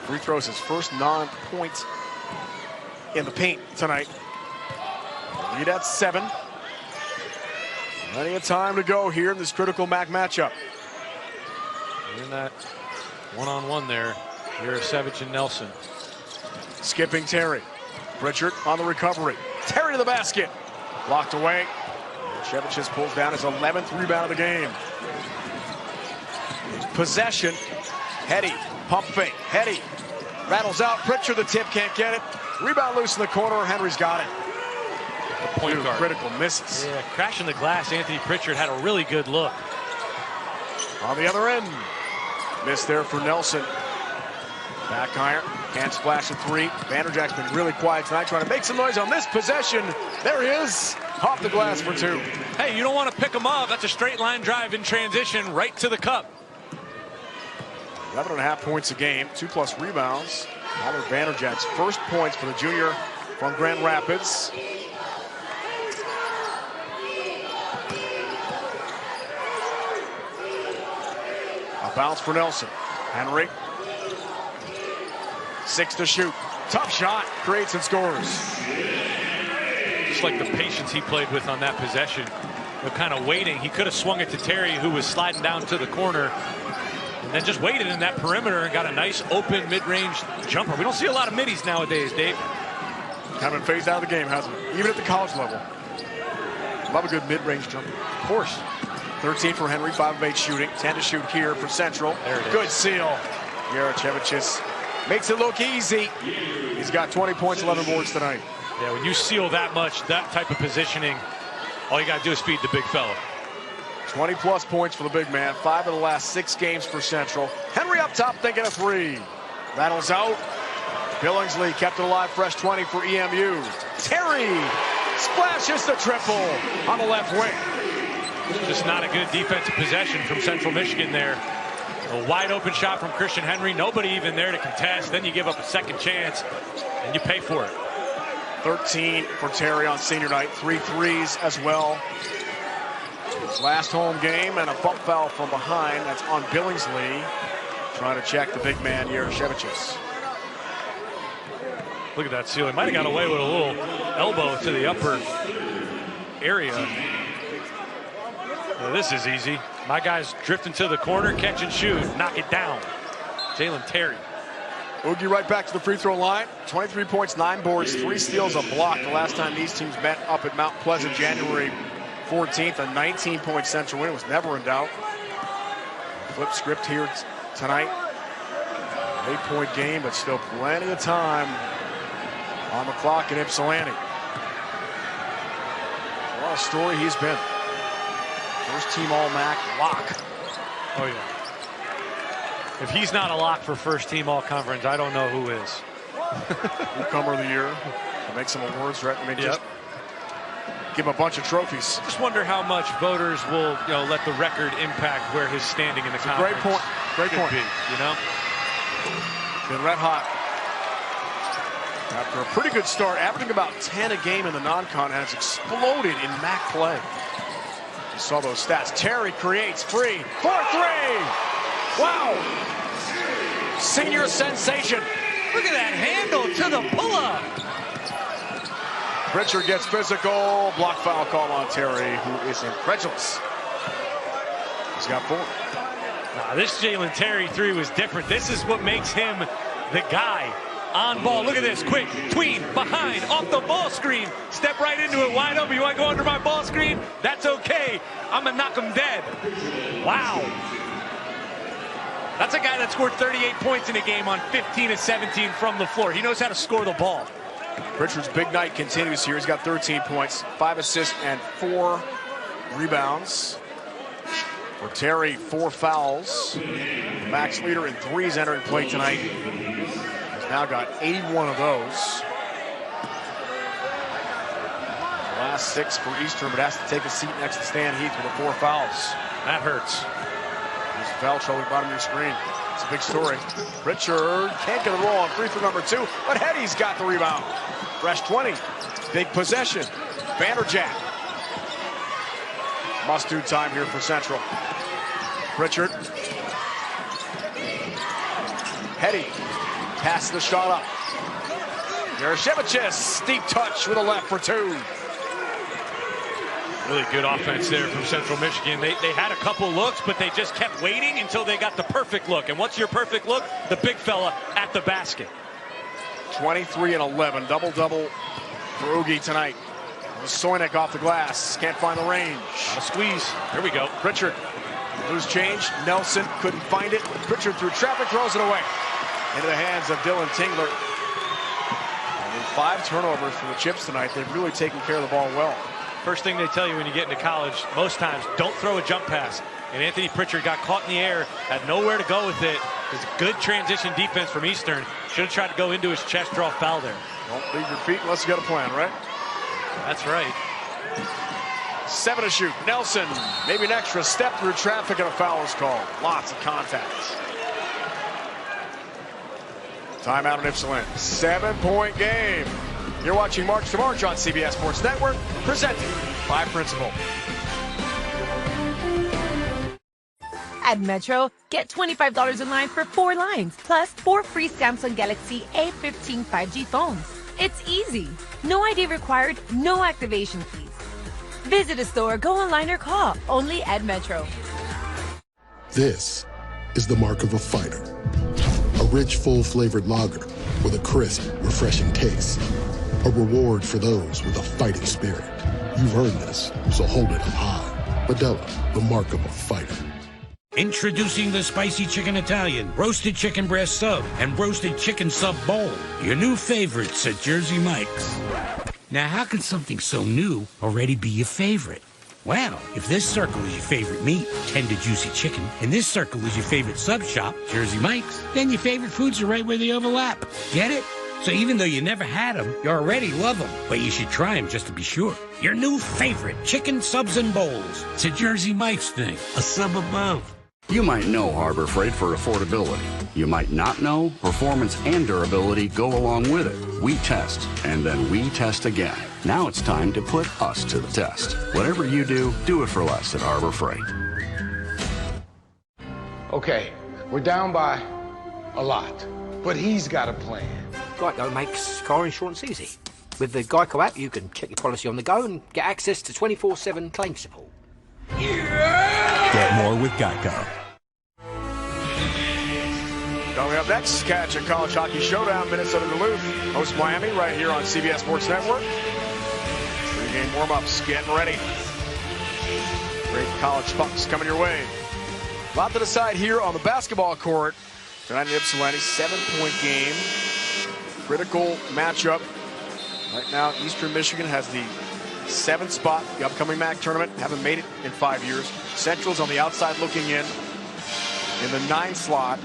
Speaker 1: Free throws his first non-point in the paint tonight. Lead at 7. Plenty of time to go here in this critical MAC matchup.
Speaker 2: In that one-on-one there, Jurachevich and Nelson.
Speaker 1: Skipping Terry. Pritchard on the recovery. Terry to the basket. Blocked away. Jurachevich just pulls down his 11th rebound of the game. Possession. Hetty. Pump fake. Hetty rattles out. Pritchard the tip, can't get it. Rebound loose in the corner. Henry's got it.
Speaker 2: The point guard.
Speaker 1: Critical misses.
Speaker 2: Yeah, crashing the glass. Anthony Pritchard had a really good look.
Speaker 1: On the other end. Missed there for Nelson. Back iron. Can't splash a 3. Vanderjack's been really quiet tonight, trying to make some noise on this possession. There he is. Off the glass for 2.
Speaker 2: Hey, you don't want to pick him up. That's a straight line drive in transition right to the cup.
Speaker 1: 11.5 points a game. 2+ rebounds. Tyler Vanderjack's first points for the junior from Grand Rapids. A bounce for Nelson. Henry. 6 to shoot. Tough shot. Creates and scores.
Speaker 2: Just like the patience he played with on that possession. They're kind of waiting. He could have swung it to Terry, who was sliding down to the corner. And then just waited in that perimeter and got a nice open mid-range jumper. We don't see a lot of middies nowadays, Dave.
Speaker 1: Kind of been phased out of the game, hasn't it? Even at the college level. Love a good mid-range jumper.
Speaker 2: Of course.
Speaker 1: 13 for Henry, 5 of 8 shooting. 10 to shoot here for Central.
Speaker 2: There it is.
Speaker 1: Good seal. Jurachevich makes it look easy. He's got 20 points, 11 boards tonight.
Speaker 2: Yeah, when you seal that much, that type of positioning, all you got to do is feed the big fella.
Speaker 1: 20+ points for the big man. 5 of the last 6 games for Central. Henry up top thinking a 3. Rattles out. Billingsley kept it alive. Fresh 20 for EMU. Terry splashes the triple on the left wing.
Speaker 2: Just not a good defensive possession from Central Michigan there. A wide open shot from Christian Henry. Nobody even there to contest. Then you give up a second chance and you pay for it.
Speaker 1: 13 for Terry on senior night. 3 threes as well. His last home game, and a bump foul from behind. That's on Billingsley. Trying to check the big man, Jurachevich.
Speaker 2: Look at that seal. He might have got away with a little elbow to the upper area. Well, this is easy. My guy's drifting to the corner, catch and shoot, knock it down. Jalen Terry.
Speaker 1: Oogie right back to the free throw line. 23 points, 9 boards, 3 steals, a block. The last time these teams met up at Mount Pleasant, January 14th, a 19-point Central win. It was never in doubt. Flip script here tonight. 8-point game, but still plenty of time on the clock in Ypsilanti. What a story he's been. First team All-MAC lock.
Speaker 2: Oh, yeah. If he's not a lock for first team All-Conference, I don't know who is.
Speaker 1: Newcomer of the year. Make some awards, right? I mean, just give him a bunch of trophies.
Speaker 2: Just wonder how much voters will, let the record impact where his standing in the conference.
Speaker 1: Great point. Great point.
Speaker 2: Be,
Speaker 1: Been red hot. After a pretty good start, averaging about 10 a game in the non-con, has exploded in MAC play. You saw those stats. Terry creates free. 4-3. Wow. Senior sensation.
Speaker 2: Look at that handle to the pull-up.
Speaker 1: Pritchard gets physical. Block foul call on Terry, who is incredulous. He's got 4.
Speaker 2: Nah, this Jalen Terry 3 was different. This is what makes him the guy on ball. Look at this. Quick, tween, behind, off the ball screen. Step right into it, wide open. You want to go under my ball screen? That's okay. I'm going to knock him dead. Wow. That's a guy that scored 38 points in a game on 15 of 17 from the floor. He knows how to score the ball.
Speaker 1: Pritchard's big night continues here. He's got 13 points, 5 assists, and 4 rebounds. For Terry, 4 fouls. Max leader in threes entering play tonight. He's now got 81 of those. The last 6 for Eastern, but has to take a seat next to Stan Heath with the 4 fouls.
Speaker 2: That hurts.
Speaker 1: There's a foul trouble bottom of your screen. It's a big story. Pritchard can't get a roll on free throw number 2, but Hetty's got the rebound. Fresh 20. Big possession. Vanderjagt. Must-do time here for Central. Pritchard. Hetty passes the shot up. Yaroshevich's steep touch with a left for 2.
Speaker 2: Really good offense there from Central Michigan. They had a couple looks, but they just kept waiting until they got the perfect look. And what's your perfect look? The big fella at the basket.
Speaker 1: 23 and 11. Double-double for Oogie tonight. Soynick off the glass. Can't find the range.
Speaker 2: A squeeze. Here we go.
Speaker 1: Pritchard. Loose change. Nelson couldn't find it. Pritchard through traffic, throws it away. Into the hands of Dylan Tingler. Only 5 turnovers for the Chips tonight. They've really taken care of the ball well.
Speaker 2: First thing they tell you when you get into college, most times, don't throw a jump pass. And Anthony Pritchard got caught in the air, had nowhere to go with it. It's a good transition defense from Eastern. Should have tried to go into his chest, draw foul there.
Speaker 1: Don't leave your feet unless you got a plan, right?
Speaker 2: That's right.
Speaker 1: 7 to shoot. Nelson, maybe an extra step through traffic and a foul is called. Lots of contacts. Timeout in Ypsilanti. 7-point game. You're watching March to March on CBS Sports Network, presented by Principal.
Speaker 4: At Metro, get $25 in line for 4 lines, plus 4 free Samsung Galaxy A15 5G phones. It's easy. No ID required, no activation fees. Visit a store, go online, or call. Only at Metro.
Speaker 16: This is the mark of a fighter. A rich, full-flavored lager with a crisp, refreshing taste. A reward for those with a fighting spirit. You've earned this, so hold it up high. Modelo, the mark of a fighter.
Speaker 5: Introducing the Spicy Chicken Italian, Roasted Chicken Breast Sub, and Roasted Chicken Sub Bowl. Your new favorites at Jersey Mike's. Now, how can something so new already be your favorite? Well, if this circle is your favorite meat, tender, juicy chicken, and this circle is your favorite sub shop, Jersey Mike's, then your favorite foods are right where they overlap. Get it? So even though you never had them, you already love them. But you should try them just to be sure. Your new favorite, chicken subs and bowls. It's a Jersey Mike's thing, a sub above.
Speaker 6: You might know Harbor Freight for affordability. You might not know performance and durability go along with it. We test, and then we test again. Now it's time to put us to the test. Whatever you do, do it for less at Harbor Freight.
Speaker 26: Okay, we're down by a lot, but he's got a plan.
Speaker 17: Geico makes car insurance easy. With the Geico app, you can check your policy on the go and get access to 24/7 claim support.
Speaker 18: Get more with Geico.
Speaker 1: Coming up next, catch a college hockey showdown. Minnesota Duluth hosts Miami right here on CBS Sports Network. Pre-game warm-ups, getting ready. Great college pucks coming your way. A lot to decide here on the basketball court. Tonight in Ypsilanti, 7-point game. Critical matchup. Right now, Eastern Michigan has the 7th spot, the upcoming MAC tournament. Haven't made it in 5 years. Central's on the outside looking in the 9 slot.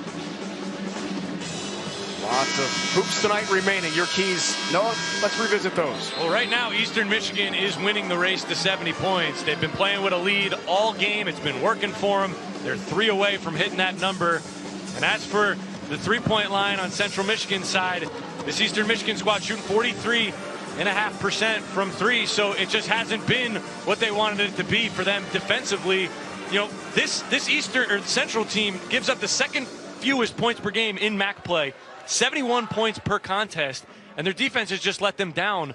Speaker 1: Lots of hoops tonight remaining. Your keys, Noah, let's revisit those.
Speaker 2: Well, right now, Eastern Michigan is winning the race to 70 points. They've been playing with a lead all game. It's been working for them. They're 3 away from hitting that number. And as for the 3-point line on Central Michigan's side, this Eastern Michigan squad shooting 43.5% from 3, so it just hasn't been what they wanted it to be for them defensively. You know, this Eastern or Central team gives up the second fewest points per game in MAC play, 71 points per contest, and their defense has just let them down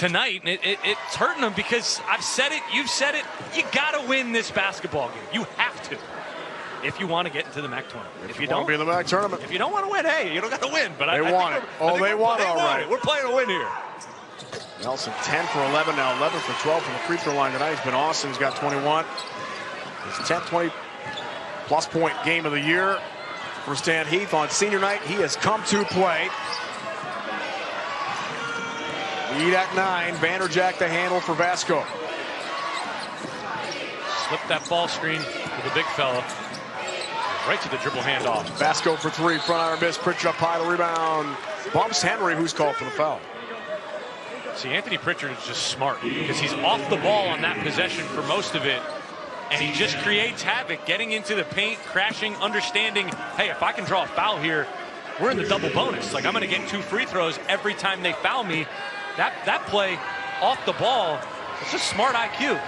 Speaker 2: tonight, and it's hurting them because I've said it, you've said it, you got to win this basketball game. You have to if you want to get into the MAC tournament.
Speaker 1: If you don't be in the MAC tournament.
Speaker 2: If you don't want to win, hey, you don't got to win. But
Speaker 1: they want it. Oh, they want it all right.
Speaker 2: We're playing to win here.
Speaker 1: Nelson 10 for 11 now, 11 for 12 from the free throw line tonight. He's been awesome. He's got 21. His 10th 20-plus point game of the year for Stan Heath on senior night. He has come to play. Lead at 9. Vanderjack the handle for Vasco.
Speaker 2: Slip that ball screen to the big fella. Right to the dribble handoff.
Speaker 1: Vasco for 3. Front iron miss. Pritchard up high. The rebound. Bumps Henry, who's called for the foul.
Speaker 2: See, Anthony Pritchard is just smart because he's off the ball on that possession for most of it. And he just creates havoc, getting into the paint, crashing, understanding, hey, if I can draw a foul here, we're in the double bonus. Like, I'm going to get 2 free throws every time they foul me. That play off the ball, it's just smart IQ.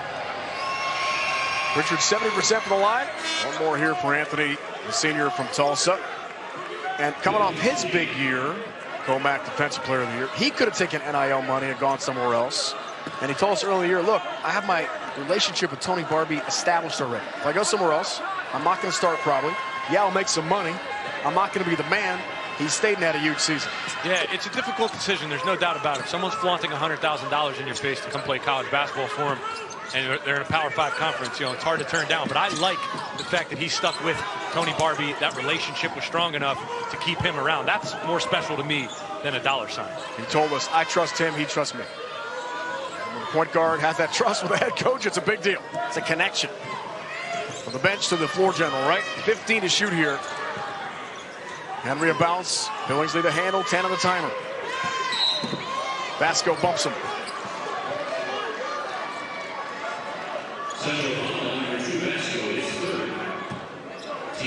Speaker 1: Pritchard 70% from the line. One more here for Anthony, the senior from Tulsa. And coming off his big year, Comac Defensive Player of the Year, he could have taken NIL money and gone somewhere else. And he told us earlier in the year, look, I have my relationship with Tony Barbie established already. If I go somewhere else, I'm not going to start probably. Yeah, I'll make some money. I'm not going to be the man. He stayed and had a huge season.
Speaker 2: Yeah, it's a difficult decision. There's no doubt about it. If someone's flaunting $100,000 in your face to come play college basketball for him, and they're in a Power 5 conference, you know, it's hard to turn down. But I like the fact that he stuck with Tony Barbie. That relationship was strong enough to keep him around. That's more special to me than a dollar sign.
Speaker 1: He told us, I trust him, he trusts me. When the point guard has that trust with the head coach, it's a big deal. It's a connection. From the bench to the floor general, right? 15 to shoot here. Henry a bounce. Billingsley to handle, 10 on the timer. Vasco bumps him.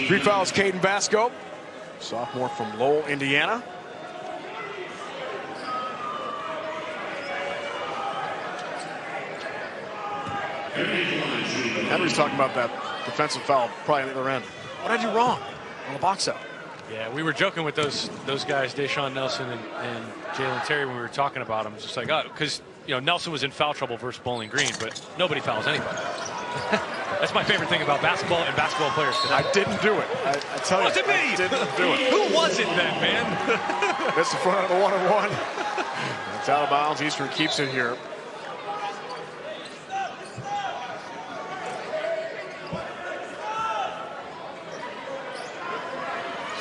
Speaker 1: Three fouls, Caden Vasco, sophomore from Lowell, Indiana. Henry's talking about that defensive foul probably on the other end. What did I do wrong on the box out?
Speaker 2: Yeah, we were joking with those guys, Deshaun Nelson and Jalen Terry, when we were talking about them. It's just like, oh, because Nelson was in foul trouble versus Bowling Green, but nobody fouls anybody. That's my favorite thing about basketball and basketball players today.
Speaker 1: I didn't do it. I tell you,
Speaker 2: was it me?
Speaker 1: I didn't do it.
Speaker 2: Who was it then, man?
Speaker 1: That's the front of the 1-on-1. It's out of bounds. Eastern keeps it here.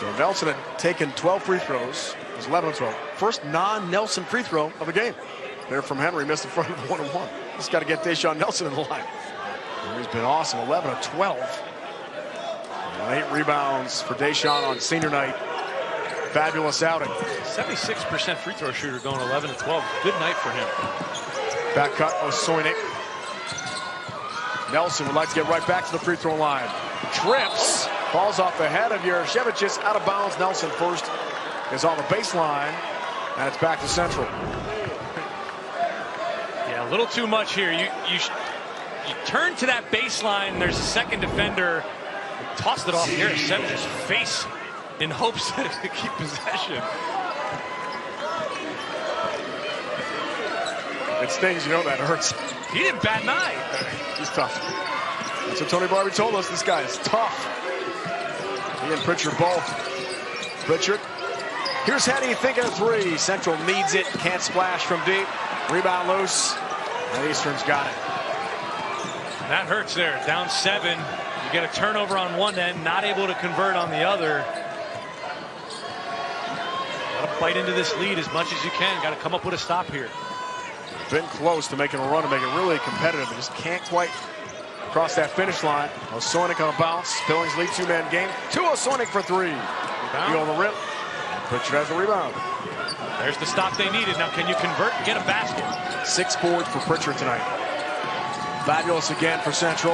Speaker 1: So Nelson had taken 12 free throws. It was 11-12. First non-Nelson free throw of the game. There from Henry, missed in front of the 1-on-1. Just got to get Deshaun Nelson in the line. He's been awesome, 11 of 12. And 8 rebounds for Deshaun on senior night. Fabulous outing.
Speaker 2: 76% free throw shooter going 11 of 12. Good night for him.
Speaker 1: Back cut, Osoinik. Nelson would like to get right back to the free throw line. Trips, falls off the head of Yershevich, out of bounds. Nelson first is on the baseline, and it's back to Central.
Speaker 2: Yeah, a little too much here. You turn to that baseline, there's a second defender. Tossed it off here at Yershevic's face in hopes to keep possession.
Speaker 1: It stings, that hurts.
Speaker 2: He didn't bat an eye.
Speaker 1: He's tough. That's what Tony Barbie told us. This guy is tough. He and Pritchard both. Pritchard. Here's Hetty thinking of 3. Central needs it. Can't splash from deep. Rebound loose. And Eastern's got it.
Speaker 2: That hurts there. Down 7. You get a turnover on one end, not able to convert on the other. Got to fight into this lead as much as you can. Got to come up with a stop here.
Speaker 1: Been close to making a run to make it really competitive, but just can't quite cross that finish line. Osoinik on a bounce. Billingsley 2-man game. To Osoinik for 3. You on the rip. Pritchard has the rebound.
Speaker 2: There's the stop they needed. Now can you convert and get a basket?
Speaker 1: 6 boards for Pritchard tonight. Fabulous again for Central.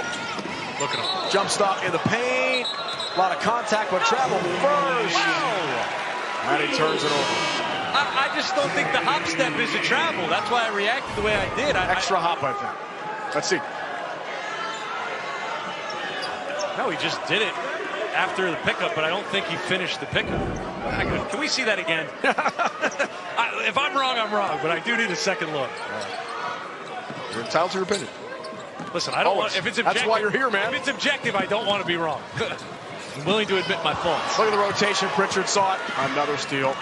Speaker 2: Look at him.
Speaker 1: Jump stop in the paint. A lot of contact, but travel first. And he turns it over.
Speaker 2: I just don't think the hop step is a travel. That's why I reacted the way I did.
Speaker 1: Extra hop, I think. Let's see.
Speaker 2: No, he just did it after the pickup, but I don't think he finished the pickup. Can we see that again? If I'm wrong, I'm wrong, but I do need a second look.
Speaker 1: You're entitled to your opinion.
Speaker 2: Listen, I don't want. If it's objective,
Speaker 1: that's why you're here, man.
Speaker 2: If it's objective, I don't want to be wrong. I'm willing to admit my faults.
Speaker 1: Look at the rotation. Pritchard saw it. Another steal.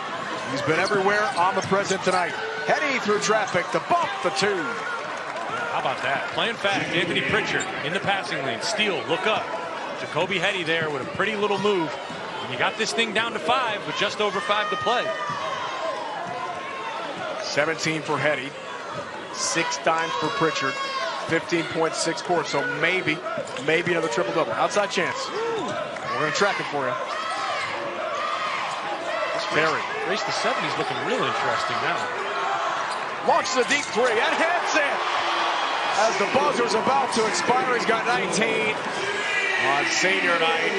Speaker 1: He's been everywhere on the present tonight. Heading through traffic to bump the 2.
Speaker 2: How about that? Playing fast. Anthony Pritchard in the passing lane. Steal. Look up. Jacoby Hetty there with a pretty little move. And you got this thing down to 5 with just over 5 to play.
Speaker 1: 17 for Hetty. 6 dimes for Pritchard. 15.6 boards. So maybe another triple-double. Outside chance. We're going to track it for you. Terry.
Speaker 2: Race to 70's looking real interesting now.
Speaker 1: Launches a deep 3 and hits it. As the buzzer's about to expire, he's got 19 on senior night.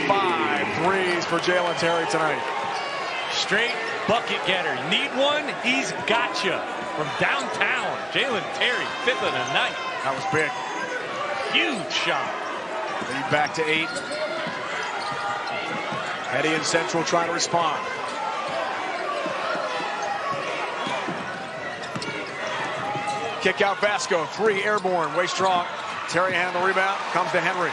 Speaker 1: 5 threes for Jalen Terry tonight.
Speaker 2: Straight bucket getter. Need one? He's got you. From downtown, Jalen Terry, 5th of the night.
Speaker 1: That was big.
Speaker 2: Huge shot.
Speaker 1: Lead back to 8. Hetty and Central trying to respond. Kick out Vasco. 3 airborne. Way strong. Terry handle the rebound. Comes to Henry.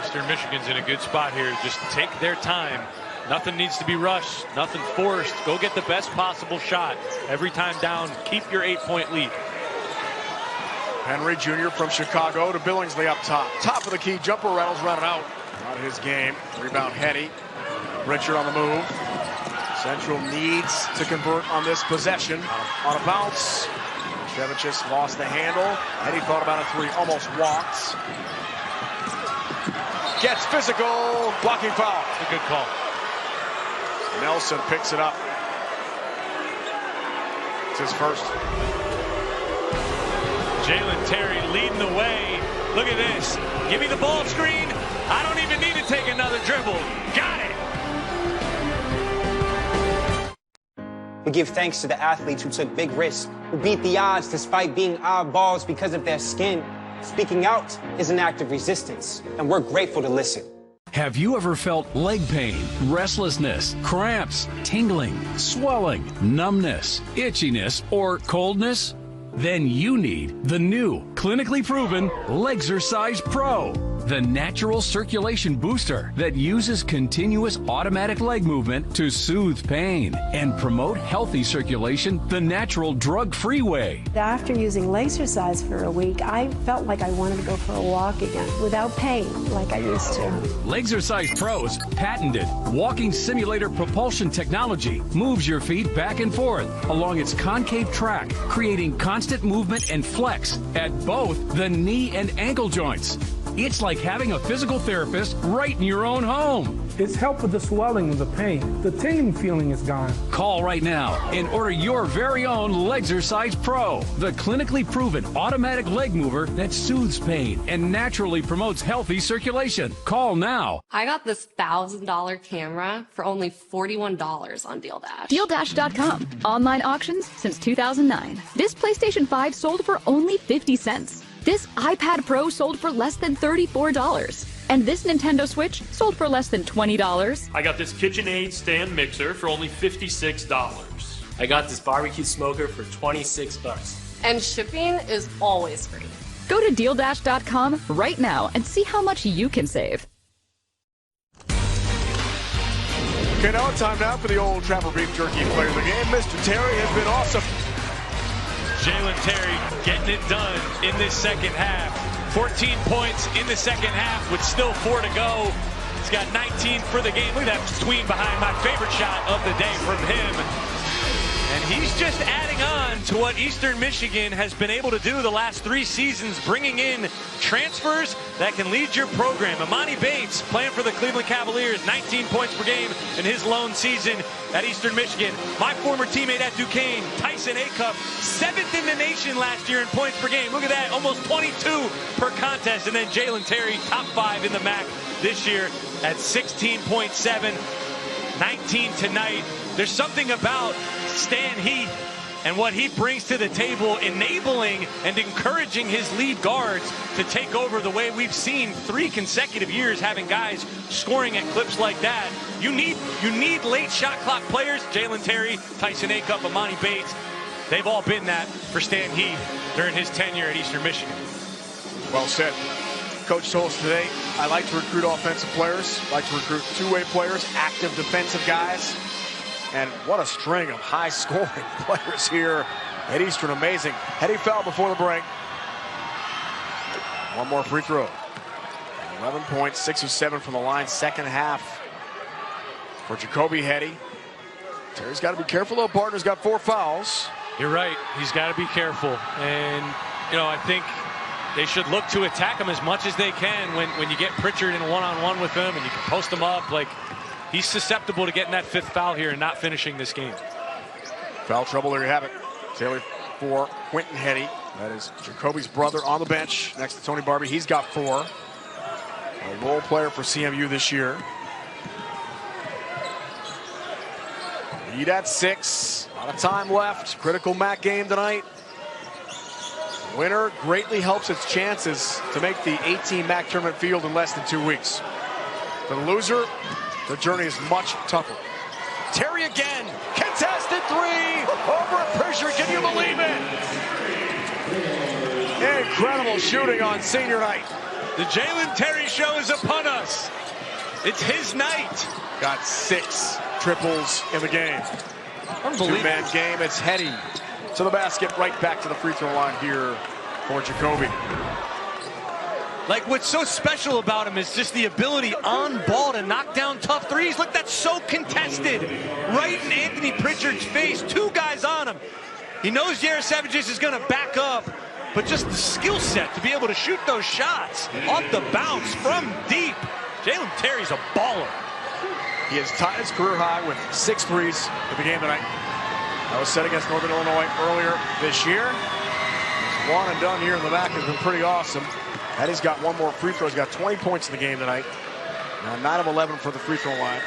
Speaker 2: Eastern Michigan's in a good spot here. Just take their time. Nothing needs to be rushed. Nothing forced. Go get the best possible shot. Every time down, keep your 8-point lead.
Speaker 1: Henry Jr. from Chicago to Billingsley up top. Top of the key. Jumper rattles running out. Not his game. Rebound Hetty. Richard on the move. Central needs to convert on this possession. On a bounce. Trevichus lost the handle. Hetty thought about a 3. Almost walks. Gets physical. Blocking foul.
Speaker 2: A good call.
Speaker 1: Nelson picks it up. It's his first.
Speaker 2: Jalen Terry leading the way. Look at this. Give me the ball screen. I don't even need to take another dribble. Got it.
Speaker 3: We give thanks to the athletes who took big risks, who beat the odds despite being oddballs because of their skin. Speaking out is an act of resistance, and we're grateful to listen.
Speaker 7: Have you ever felt leg pain, restlessness, cramps, tingling, swelling, numbness, itchiness, or coldness? Then you need the new, clinically proven Legzercise Pro, the natural circulation booster that uses continuous automatic leg movement to soothe pain and promote healthy circulation the natural drug-free way.
Speaker 8: After using Legzercise for a week, I felt like I wanted to go for a walk again without pain like I used to.
Speaker 7: Legzercise Pro's patented walking simulator propulsion technology moves your feet back and forth along its concave track, creating constant movement and flex at both the knee and ankle joints. It's like having a physical therapist right in your own home.
Speaker 10: It's helped with the swelling and the pain. The tingling feeling is gone.
Speaker 7: Call right now and order your very own Legzercise Pro, the clinically proven automatic leg mover that soothes pain and naturally promotes healthy circulation. Call now.
Speaker 21: I got this $1,000 camera for only $41 on DealDash.
Speaker 22: DealDash.com. Online auctions since 2009. This PlayStation 5 sold for only 50 cents. This iPad Pro sold for less than $34. And this Nintendo Switch sold for less than $20.
Speaker 27: I got this KitchenAid stand mixer for only $56. I got this barbecue smoker for $26.
Speaker 21: And shipping is always free.
Speaker 22: Go to DealDash.com right now and see how much you can save.
Speaker 1: Okay, now time now for the old Trapper Beef Jerky player of the game. Mr. Terry has been awesome.
Speaker 2: Jalen Terry getting it done in this second half. 14 points in the second half with still 4 to go. He's got 19 for the game. Look at that tween behind, my favorite shot of the day from him. And he's just adding on to what Eastern Michigan has been able to do the last 3 seasons, bringing in transfers that can lead your program. Imani Bates playing for the Cleveland Cavaliers, 19 points per game in his lone season at Eastern Michigan. My former teammate at Duquesne, Tyson Acup, 7th in the nation last year in points per game. Look at that, almost 22 per contest. And then Jalen Terry, top 5 in the MAC this year at 16.7, 19 tonight. There's something about Stan Heath and what he brings to the table, enabling and encouraging his lead guards to take over the way we've seen 3 consecutive years, having guys scoring at clips like that. You need late shot clock players. Jalen Terry, Tyson Acup, Amani Bates, they've all been that for Stan Heath during his tenure at Eastern Michigan.
Speaker 1: Well said. Coach told us today, I like to recruit offensive players, I like to recruit two-way players, active defensive guys. And what a string of high-scoring players here at Eastern. Amazing. Heady foul before the break. One more free throw. 11 points, 6 of 7 from the line, second half for Jacoby Heady. Terry's got to be careful, though. Partner's got 4 fouls.
Speaker 2: You're right. He's got to be careful. And, you know, I think they should look to attack him as much as they can when you get Pritchard in a one-on-one with him and you can post him up. Like, he's susceptible to getting that 5th foul here and not finishing this game.
Speaker 1: Foul trouble, there you have it. Taylor for Quentin Heady. That is Jacoby's brother on the bench next to Tony Barbie. He's got 4. A role player for CMU this year. Lead at 6. A lot of time left. Critical MAC game tonight. Winner greatly helps its chances to make the 18 MAC tournament field in less than 2 weeks. For the loser, the journey is much tougher. Terry again. Contested 3 over at Pritchard. Can you believe it? Incredible shooting on senior night.
Speaker 2: The Jalen Terry show is upon us. It's his night.
Speaker 1: Got 6 triples in the game.
Speaker 2: Unbelievable.
Speaker 1: 2-man game. It's Heady to the basket, right back to the free throw line here for Jacoby.
Speaker 2: Like, what's so special about him is just the ability on ball to knock down tough threes. Look, that's so contested. Right in Anthony Pritchard's face. 2 guys on him. He knows Jair Savages is going to back up, but just the skill set to be able to shoot those shots off the bounce from deep. Jalen Terry's a baller.
Speaker 1: He has tied his career high with 6 threes in the game tonight. That was set against Northern Illinois earlier this year. His one and done here in the back has been pretty awesome. And he's got 1 more free throw. He's got 20 points in the game tonight. Now 9 of 11 for the free throw line.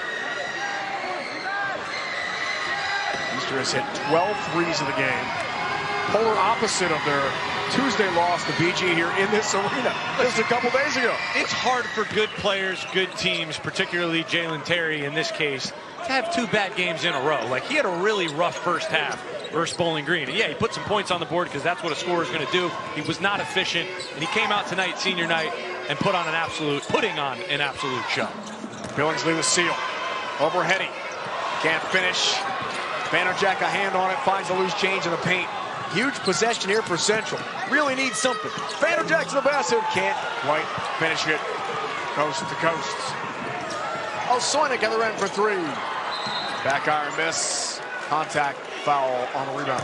Speaker 1: Eastern has hit 12 threes in the game. Polar opposite of their Tuesday loss to BG here in this arena just a couple days ago.
Speaker 2: It's hard for good players, good teams, particularly Jalen Terry in this case, to have 2 bad games in a row. Like, he had a really rough first half versus Bowling Green. And yeah, he put some points on the board because that's what a scorer is going to do. He was not efficient, and he came out tonight, senior night, and putting on an absolute show.
Speaker 1: Billingsley with seal. Over Heady. Can't finish. Vanderjack a hand on it, finds a loose change in the paint. Huge possession here for Central. Really needs something. Vanderjack to the basket. Can't quite finish it. Coast to coast. Soinick at the end for 3. Back iron miss. Contact foul on the rebound.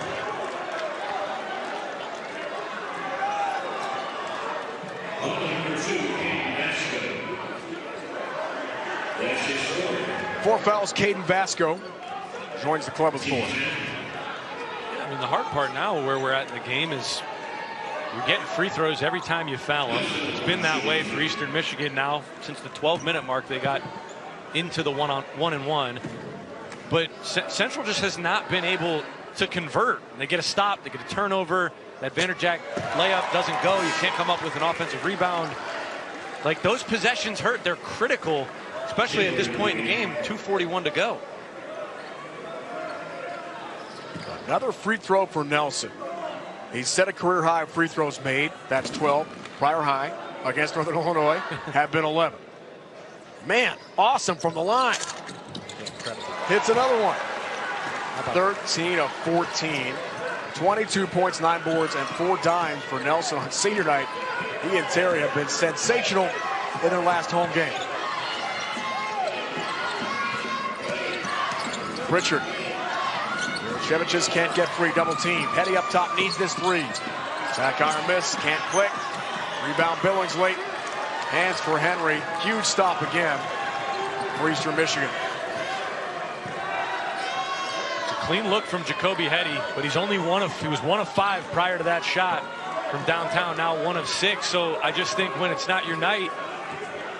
Speaker 1: Four fouls, Caden Vasco joins the club with 4.
Speaker 2: I mean, the hard part now where we're at in the game is you're getting free throws every time you foul them. It's been that way for Eastern Michigan now since the 12-minute mark. They got into the one-on-one. But Central just has not been able to convert. They get a stop, they get a turnover. That Vanderjack layup doesn't go. You can't come up with an offensive rebound. Like, those possessions hurt. They're critical, especially at this point in the game. 2:41 to go.
Speaker 1: Another free throw for Nelson. He set a career high of free throws made. That's 12. Prior high against Northern Illinois have been 11. Man, awesome from the line.
Speaker 2: Incredible.
Speaker 1: Hits another one. 13 of 14. 22 points, 9 boards, and 4 dimes for Nelson on senior night. He and Terry have been sensational in their last home game. Pritchard. Sheviches can't get free, double team. Heady up top, needs this 3. Back iron miss, can't click. Rebound Billings late. Hands for Henry. Huge stop again for Eastern Michigan.
Speaker 2: It's a clean look from Jacoby Heady, but he was 1 of 5 prior to that shot from downtown, now 1 of 6. So I just think when it's not your night,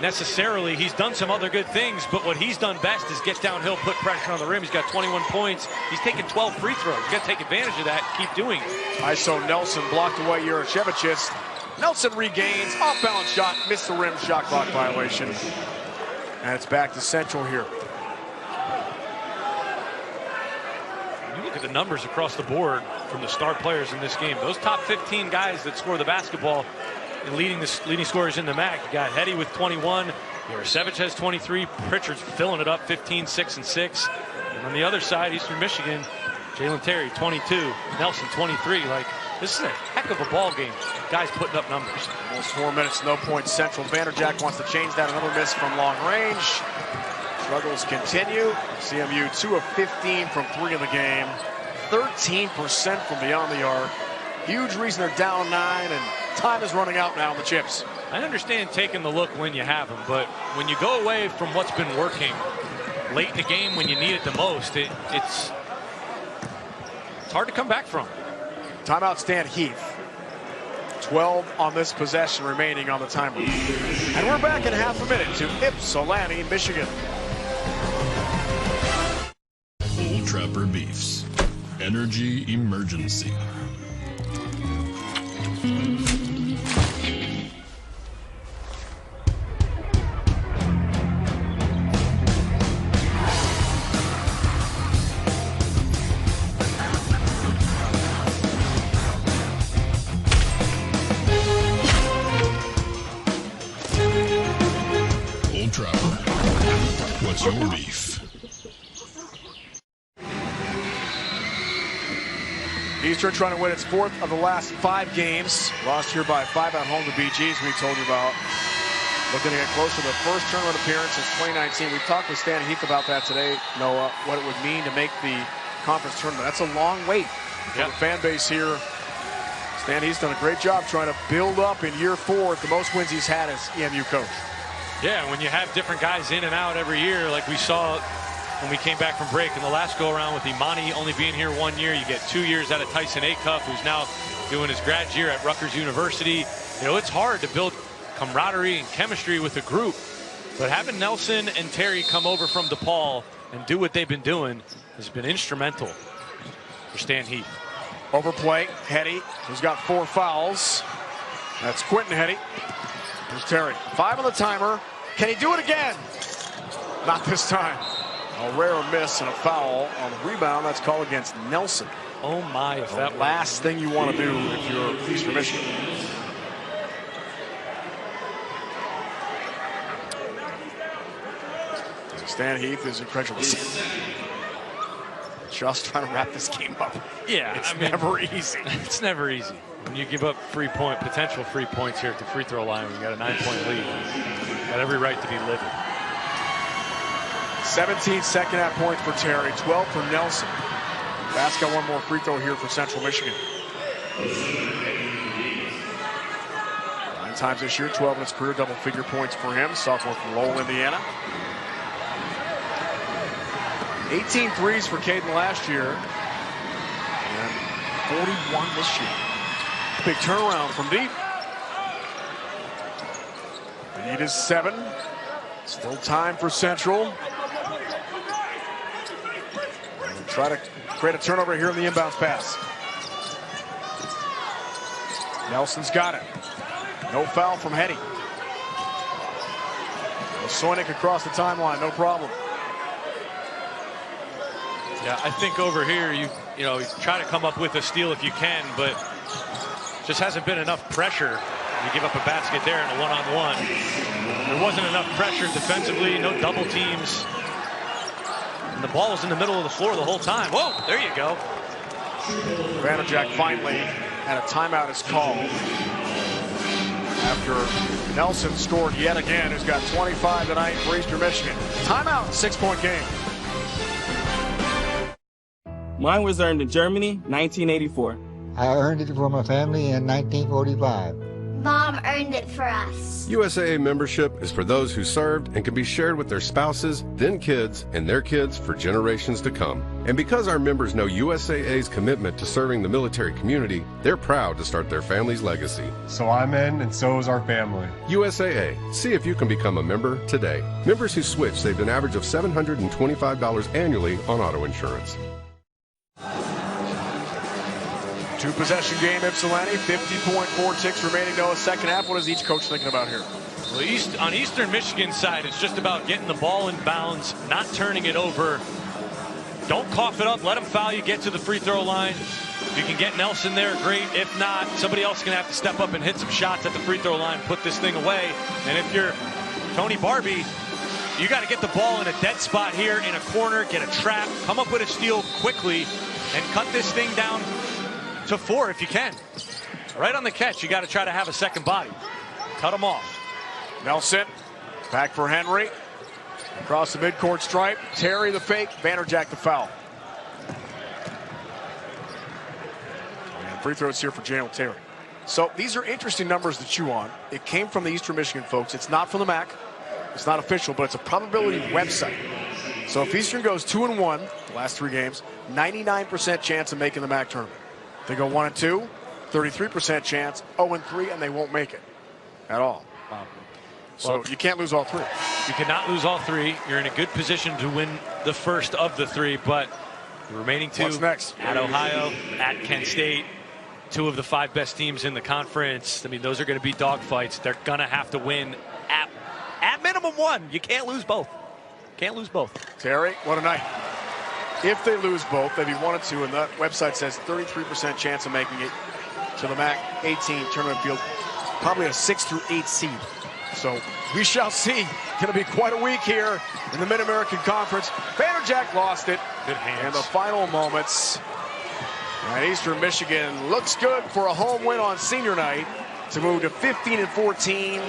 Speaker 2: necessarily. He's done some other good things, but what he's done best is get downhill, put pressure on the rim. He's got 21 points. He's taken 12 free throws. You got to take advantage of that. Keep doing it.
Speaker 1: ISO Nelson blocked away Jurashevicius. Nelson regains, off-balance shot, missed the rim, shot clock violation. And it's back to Central here.
Speaker 2: You look at the numbers across the board from the star players in this game. Those top 15 guys that score the basketball and leading scorers in the MAC. You got Hetty with 21. Jurashevicius has 23. Pritchard's filling it up, 15, 6, and 6. And on the other side, Eastern Michigan, Jalen Terry, 22. Nelson, 23. Like, this is a heck of a ball game. Guys putting up numbers.
Speaker 1: Almost 4 minutes, no point Central. Vanderjack wants to change that. Another miss from long range. Struggles continue. CMU 2 of 15 from 3 in the game. 13% from beyond the arc. Huge reason they're down 9, and time is running out now on the chips.
Speaker 2: I understand taking the look when you have them, but when you go away from what's been working late in the game when you need it the most, it's hard to come back from.
Speaker 1: Timeout, Stan Heath. 12 on this possession remaining on the timer. And we're back in half a minute to Ypsilanti, Michigan.
Speaker 20: Old Trapper Beefs. Energy emergency. Old Trapper, what's your beef?
Speaker 1: Eastern trying to win its 4th of the last 5 games. Lost here by 5 at home to BGs, we told you about. Looking to get close to the first tournament appearance since 2019. We talked with Stan Heath about that today, Noah, what it would mean to make the conference tournament. That's a long wait for the fan base here. Stan Heath's done a great job trying to build up in year 4 the most wins he's had as EMU coach.
Speaker 2: Yeah, when you have different guys in and out every year, like we saw when we came back from break in the last go-around with Imani only being here 1 year. You get 2 years out of Tyson Acuff, who's now doing his grad year at Rutgers University. You know, it's hard to build camaraderie and chemistry with a group, but having Nelson and Terry come over from DePaul and do what they've been doing has been instrumental for Stan Heath.
Speaker 1: Overplay, Hetty, who's got 4 fouls. That's Quentin Hetty. Here's Terry. 5 on the timer. Can he do it again? Not this time. A rare miss and a foul on the rebound. That's called against Nelson.
Speaker 2: Oh my, if that
Speaker 1: last thing you want to do if you're Eastern Michigan. Stan Heath is incredulous. Just trying to wrap this game up.
Speaker 2: Yeah,
Speaker 1: it's never easy.
Speaker 2: It's never easy. When you give up potential free points here at the free throw line, when you got a 9-point lead, you got every right to be livid.
Speaker 1: 17 second half points for Terry, 12 for Nelson. Bass got one more free throw here for Central Michigan. 9 times this year, 12 in his career, double-figure points for him. Sophomore from Lowell, Indiana. 18 threes for Caden last year. And 41 this year. Big turnaround from deep. The lead is 7. Still time for Central. And try to create a turnover here in the inbounds pass. Nelson's got it. No foul from Hetty. Soinick across the timeline, no problem.
Speaker 2: Yeah, I think over here you try to come up with a steal if you can, but just hasn't been enough pressure. You give up a basket there in a one-on-one. There wasn't enough pressure defensively, no double teams. And the ball was in the middle of the floor the whole time. Whoa, there you go.
Speaker 1: Vanderjack finally, and a timeout is called after Nelson scored yet again, who's got 25 tonight for Eastern Michigan. Timeout, 6-point game.
Speaker 11: Mine was earned in Germany, 1984.
Speaker 13: I earned it for my family in 1945.
Speaker 14: Mom earned it for us.
Speaker 15: USAA membership is for those who served and can be shared with their spouses, then kids, and their kids for generations to come. And because our members know USAA's commitment to serving the military community, they're proud to start their family's legacy.
Speaker 4: So I'm in, and so is our family.
Speaker 15: USAA. See if you can become a member today. Members who switch saved an average of $725 annually on auto insurance.
Speaker 1: Two-possession game, Ypsilanti, 50.46 remaining, Noah, second half. What is each coach thinking about here?
Speaker 2: Well, on Eastern Michigan's side, it's just about getting the ball in bounds, not turning it over. Don't cough it up. Let them foul you. Get to the free throw line. If you can get Nelson there, great. If not, somebody else is going to have to step up and hit some shots at the free throw line, put this thing away. And if you're Tony Barbie, you got to get the ball in a dead spot here in a corner, get a trap, come up with a steal quickly, and cut this thing down to 4 if you can. Right on the catch, you got to try to have a second body. Cut them off.
Speaker 1: Nelson, back for Henry. Across the midcourt stripe. Terry the fake, Vanderjack the foul. And free throws here for Jalen Terry. So these are interesting numbers to chew on. It came from the Eastern Michigan folks. It's not from the MAC. It's not official, but it's a probability website. So if Eastern goes 2-1 the last 3 games, 99% chance of making the MAC tournament. If they go 1-2, 33% chance, 0-3, and they won't make it at all. Wow. So you can't lose all 3.
Speaker 2: You cannot lose all 3. You're in a good position to win the first of the 3, but the remaining 2.
Speaker 1: What's next?
Speaker 2: At Ohio, at Kent State, 2 of the 5 best teams in the conference. I mean, those are going to be dogfights. They're going to have to win at minimum 1. You can't lose both. Can't lose both.
Speaker 1: Terry, what a night. If they lose both, they'd be 1-2, and that website says 33% chance of making it to the MAC 18 tournament field. Probably a 6 through 8 seed. So we shall see. Going to be quite a week here in the Mid-American Conference. Vanderjack lost it.
Speaker 2: Good hands.
Speaker 1: In the final moments. And Eastern Michigan looks good for a home win on senior night to move to 15-14.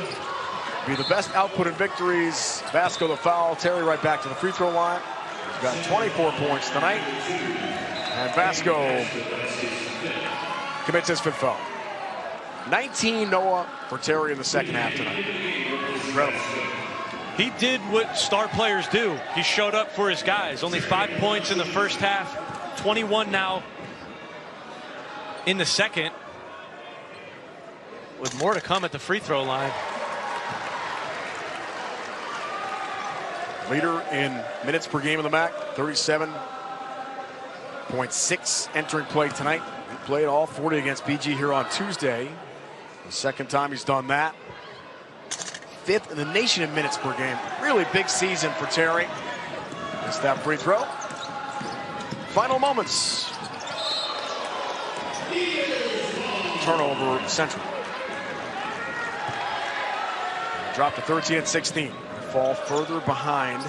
Speaker 1: Be the best output in victories. Vasco the foul. Terry right back to the free throw line. He's got 24 points tonight. And Vasco commits his 5th foul. 19, Noah, for Terry in the second half tonight. Incredible.
Speaker 2: He did what star players do. He showed up for his guys. Only 5 points in the first half. 21 now in the second. With more to come at the free throw line.
Speaker 1: Leader in minutes per game in the MAC, 37.6 entering play tonight. He played all 40 against BG here on Tuesday. The second time he's done that. 5th in the nation in minutes per game. Really big season for Terry. Missed that free throw. Final moments. Turnover Central. Dropped to 13-16. Fall further behind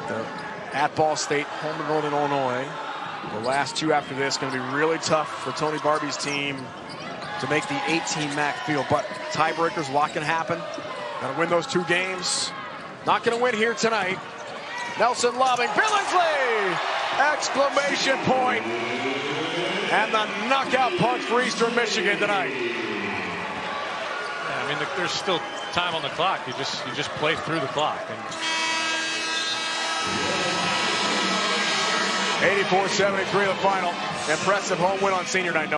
Speaker 1: the at Ball State, home to Northern Illinois. The last 2 after this going to be really tough for Tony Barbie's team to make the 18 MAC field, but tiebreakers, a lot can happen. Got to win those 2 games. Not going to win here tonight. Nelson lobbing, Billingsley! Exclamation point! And the knockout punch for Eastern Michigan tonight.
Speaker 2: Yeah, I mean, there's still time on the clock. You just play through the clock. And
Speaker 1: 84-73 the final. Impressive home win on senior night.